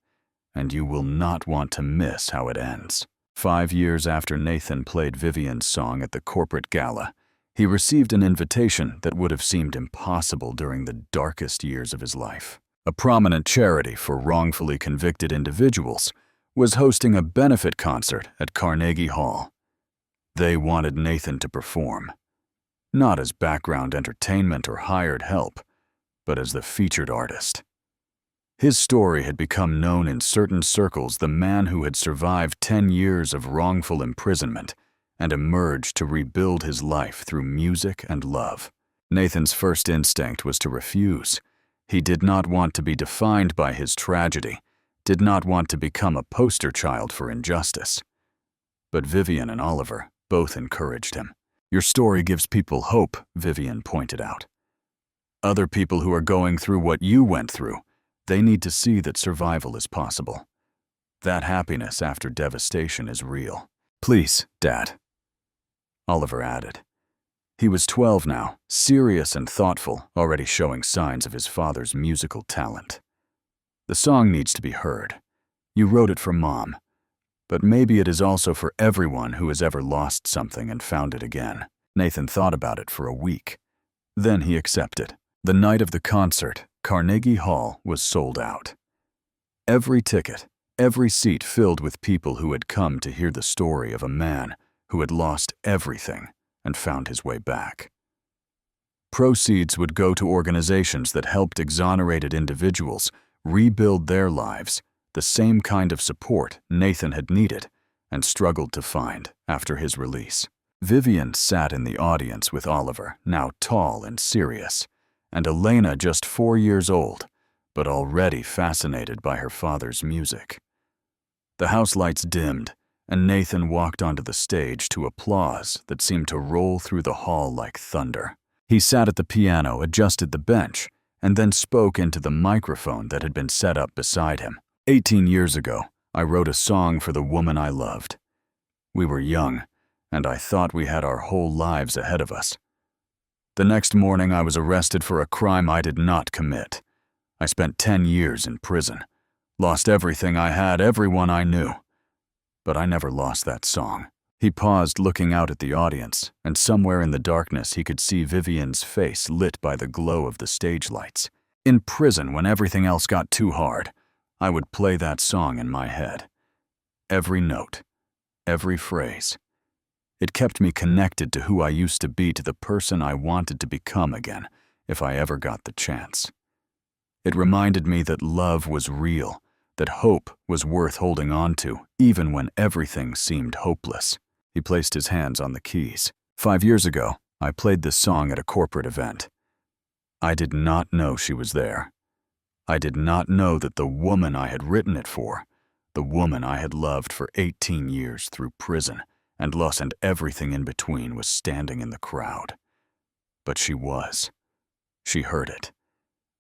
and you will not want to miss how it ends. 5 years after Nathan played Vivian's song at the corporate gala, he received an invitation that would have seemed impossible during the darkest years of his life. A prominent charity for wrongfully convicted individuals was hosting a benefit concert at Carnegie Hall. They wanted Nathan to perform, not as background entertainment or hired help, but as the featured artist. His story had become known in certain circles, the man who had survived 10 years of wrongful imprisonment and emerged to rebuild his life through music and love. Nathan's first instinct was to refuse. He did not want to be defined by his tragedy, did not want to become a poster child for injustice. But Vivian and Oliver both encouraged him. "Your story gives people hope," Vivian pointed out. "Other people who are going through what you went through, they need to see that survival is possible. That happiness after devastation is real." "Please, Dad," Oliver added. He was 12 now, serious and thoughtful, already showing signs of his father's musical talent. "The song needs to be heard. You wrote it for Mom, but maybe it is also for everyone who has ever lost something and found it again." Nathan thought about it for a week. Then he accepted. The night of the concert, Carnegie Hall was sold out. Every ticket, every seat filled with people who had come to hear the story of a man who had lost everything and found his way back. Proceeds would go to organizations that helped exonerated individuals rebuild their lives, the same kind of support Nathan had needed and struggled to find after his release. Vivian sat in the audience with Oliver, now tall and serious, and Elena, just 4 years old, but already fascinated by her father's music. The house lights dimmed, and Nathan walked onto the stage to applause that seemed to roll through the hall like thunder. He sat at the piano, adjusted the bench, and then spoke into the microphone that had been set up beside him. 18 years ago, I wrote a song for the woman I loved. We were young, and I thought we had our whole lives ahead of us. The next morning, I was arrested for a crime I did not commit. I spent 10 years in prison, lost everything I had, everyone I knew. But I never lost that song." He paused, looking out at the audience, and somewhere in the darkness he could see Vivian's face lit by the glow of the stage lights. "In prison, when everything else got too hard, I would play that song in my head. Every note, every phrase. It kept me connected to who I used to be, to the person I wanted to become again, if I ever got the chance. It reminded me that love was real, that hope was worth holding on to, even when everything seemed hopeless." He placed his hands on the keys. 5 years ago, I played this song at a corporate event. I did not know she was there. I did not know that the woman I had written it for, the woman I had loved for 18 years through prison and lost and everything in between, was standing in the crowd. But she was. She heard it.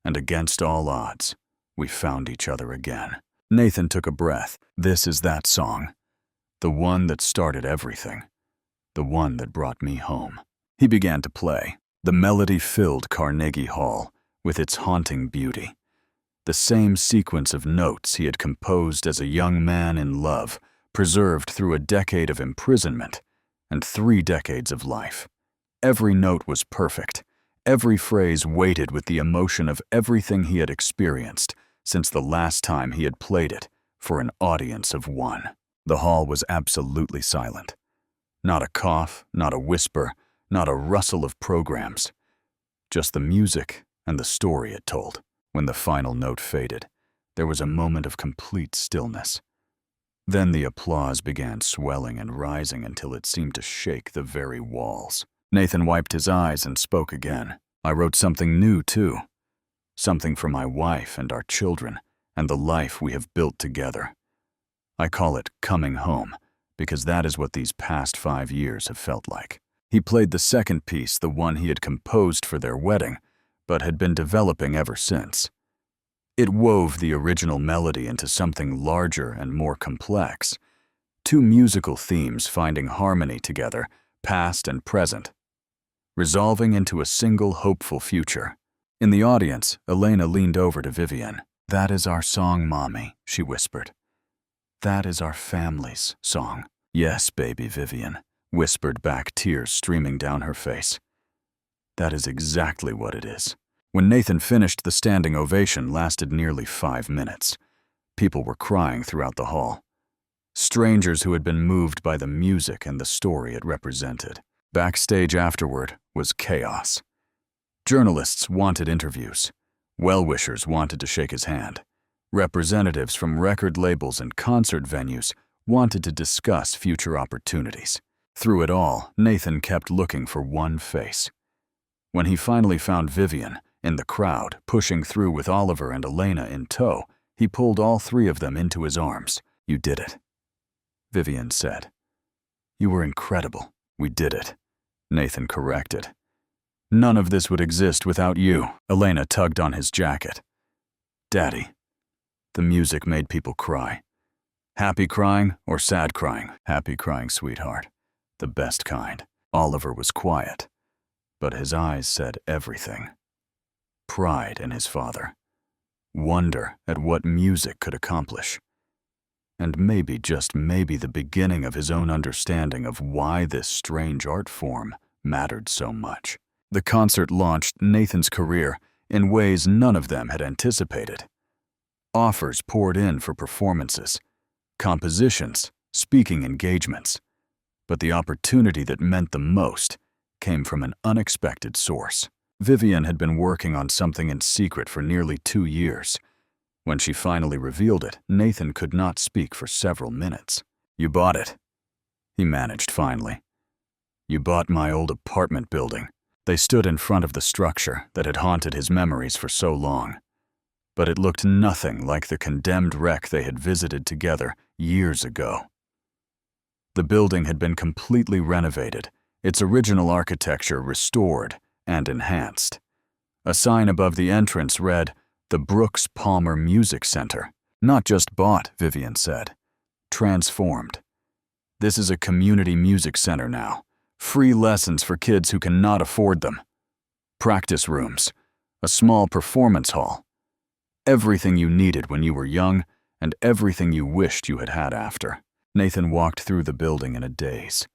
And against all odds, we found each other again. Nathan took a breath. "This is that song. The one that started everything. The one that brought me home." He began to play. The melody filled Carnegie Hall with its haunting beauty. The same sequence of notes he had composed as a young man in love, preserved through a decade of imprisonment and 3 decades of life. Every note was perfect. Every phrase weighted with the emotion of everything he had experienced since the last time he had played it for an audience of one. The hall was absolutely silent. Not a cough, not a whisper, not a rustle of programs. Just the music and the story it told. When the final note faded, there was a moment of complete stillness. Then the applause began swelling and rising until it seemed to shake the very walls. Nathan wiped his eyes and spoke again. I wrote something new, too. Something for my wife and our children and the life we have built together. I call it Coming Home, because that is what these past 5 years have felt like. He played the second piece, the one he had composed for their wedding, but had been developing ever since. It wove the original melody into something larger and more complex. 2 musical themes finding harmony together, past and present, resolving into a single hopeful future. In the audience, Elena leaned over to Vivian. "That is our song, Mommy," she whispered. "That is our family's song." "Yes, baby," Vivian whispered back, tears streaming down her face. "That is exactly what it is." When Nathan finished, the standing ovation lasted nearly 5 minutes. People were crying throughout the hall. Strangers who had been moved by the music and the story it represented. Backstage afterward was chaos. Journalists wanted interviews. Well-wishers wanted to shake his hand. Representatives from record labels and concert venues wanted to discuss future opportunities. Through it all, Nathan kept looking for one face. When he finally found Vivian in the crowd, pushing through with Oliver and Elena in tow, he pulled all 3 of them into his arms. "You did it," Vivian said. "You were incredible." "We did it," Nathan corrected. "None of this would exist without you." Elena tugged on his jacket. "Daddy." The music made people cry. Happy crying or sad crying? Happy crying, sweetheart. The best kind. Oliver was quiet, but his eyes said everything. Pride in his father. Wonder at what music could accomplish. And maybe, just maybe, the beginning of his own understanding of why this strange art form mattered so much. The concert launched Nathan's career in ways none of them had anticipated. Offers poured in for performances, compositions, speaking engagements. But the opportunity that meant the most came from an unexpected source. Vivian had been working on something in secret for nearly 2 years. When she finally revealed it, Nathan could not speak for several minutes. "You bought it," he managed finally. "You bought my old apartment building." They stood in front of the structure that had haunted his memories for so long. But it looked nothing like the condemned wreck they had visited together years ago. The building had been completely renovated, its original architecture restored and enhanced. A sign above the entrance read, "The Brooks Palmer Music Center." "Not just bought," Vivian said. "Transformed. This is a community music center now. Free lessons for kids who cannot afford them. Practice rooms. A small performance hall. Everything you needed when you were young and everything you wished you had had after." Nathan walked through the building in a daze.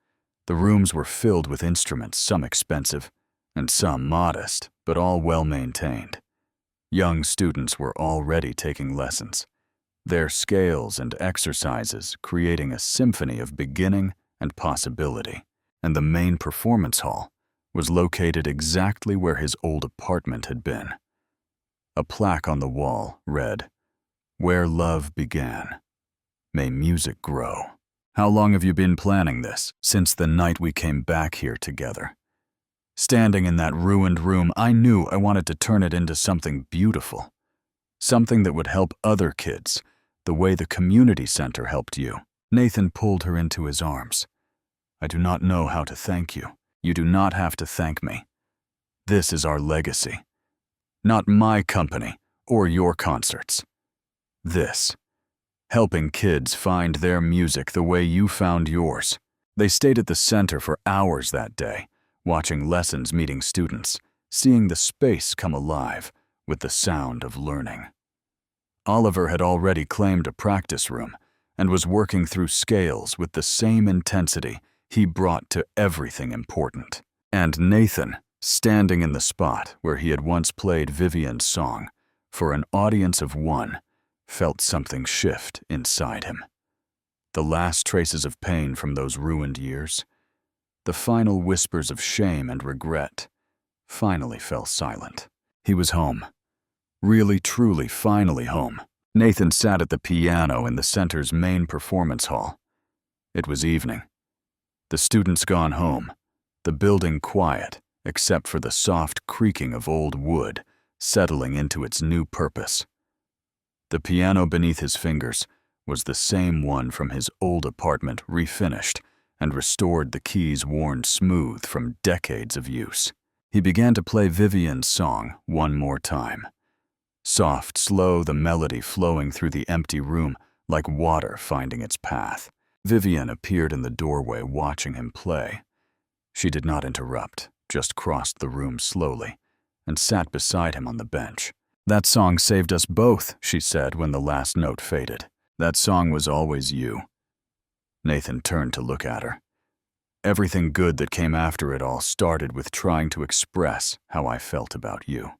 The rooms were filled with instruments, some expensive and some modest, but all well-maintained. Young students were already taking lessons, their scales and exercises creating a symphony of beginning and possibility. And the main performance hall was located exactly where his old apartment had been. A plaque on the wall read, "Where love began, may music grow." "How long have you been planning this?" "Since the night we came back here together. Standing in that ruined room, I knew I wanted to turn it into something beautiful. Something that would help other kids, the way the community center helped you." Nathan pulled her into his arms. "I do not know how to thank you. You do not have to thank me. This is our legacy. Not my company or your concerts. This. Helping kids find their music the way you found yours." They stayed at the center for hours that day, watching lessons, meeting students, seeing the space come alive with the sound of learning. Oliver had already claimed a practice room and was working through scales with the same intensity he brought to everything important. And Nathan, standing in the spot where he had once played Vivian's song for an audience of 1, felt something shift inside him. The last traces of pain from those ruined years, The final whispers of shame and regret finally fell silent. He was home. Really, truly, finally home. Nathan sat at the piano in the center's main performance hall. It was evening. The students gone home, the building quiet, except for the soft creaking of old wood settling into its new purpose. The piano beneath his fingers was the same one from his old apartment, refinished and restored, the keys worn smooth from decades of use. He began to play Vivian's song one more time. Soft, slow, the melody flowing through the empty room like water finding its path. Vivian appeared in the doorway watching him play. She did not interrupt, just crossed the room slowly and sat beside him on the bench. "That song saved us both," she said when the last note faded. "That song was always you." Nathan turned to look at her. "Everything good that came after it all started with trying to express how I felt about you.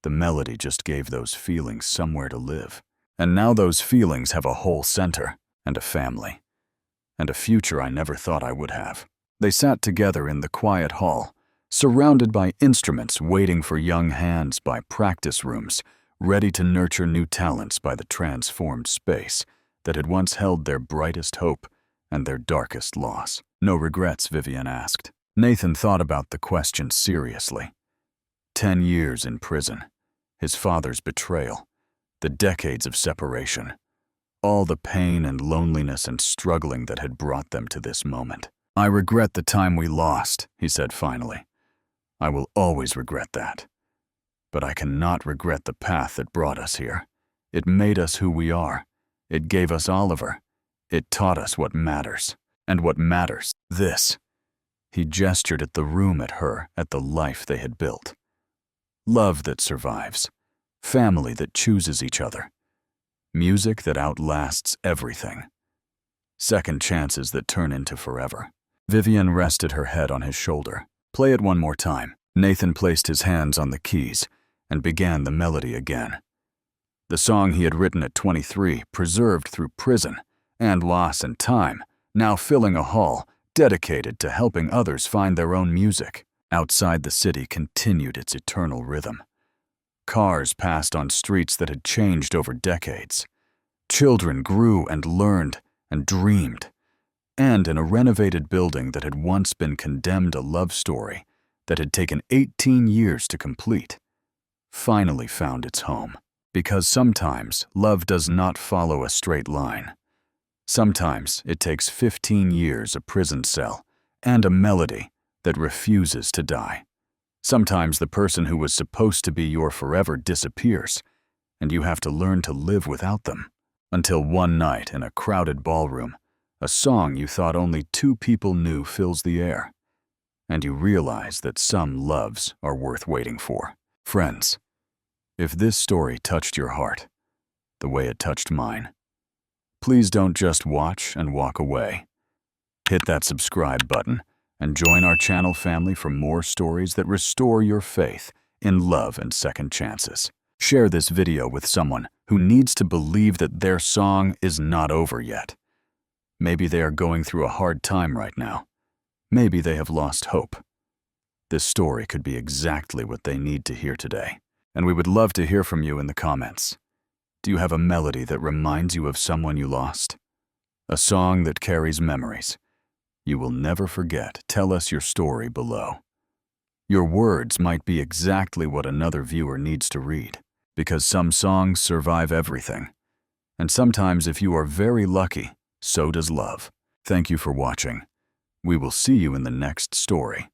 The melody just gave those feelings somewhere to live. And now those feelings have a whole center, and a family, and a future I never thought I would have." They sat together in the quiet hall, surrounded by instruments waiting for young hands, by practice rooms, ready to nurture new talents by the transformed space that had once held their brightest hope and their darkest loss. "No regrets?" Vivian asked. Nathan thought about the question seriously. 10 years in prison, his father's betrayal, the decades of separation, all the pain and loneliness and struggling that had brought them to this moment. "I regret the time we lost," he said finally. "I will always regret that. But I cannot regret the path that brought us here. It made us who we are. It gave us Oliver. It taught us what matters. And what matters, this." He gestured at the room, at her, at the life they had built. Love that survives. Family that chooses each other. Music that outlasts everything. Second chances that turn into forever. Vivian rested her head on his shoulder. "Play it one more time." Nathan placed his hands on the keys and began the melody again. The song he had written at 23, preserved through prison and loss and time, now filling a hall dedicated to helping others find their own music. Outside, the city continued its eternal rhythm. Cars passed on streets that had changed over decades. Children grew and learned and dreamed. And in a renovated building that had once been condemned, a love story that had taken 18 years to complete finally found its home. Because sometimes love does not follow a straight line. Sometimes it takes 15 years, a prison cell, and a melody that refuses to die. Sometimes the person who was supposed to be your forever disappears, and you have to learn to live without them. Until one night in a crowded ballroom, a song you thought only 2 people knew fills the air, and you realize that some loves are worth waiting for. Friends, if this story touched your heart the way it touched mine, please don't just watch and walk away. Hit that subscribe button and join our channel family for more stories that restore your faith in love and second chances. Share this video with someone who needs to believe that their song is not over yet. Maybe they are going through a hard time right now. Maybe they have lost hope. This story could be exactly what they need to hear today. And we would love to hear from you in the comments. Do you have a melody that reminds you of someone you lost? A song that carries memories you will never forget? Tell us your story below. Your words might be exactly what another viewer needs to read, because some songs survive everything. And sometimes, if you are very lucky, so does love. Thank you for watching. We will see you in the next story.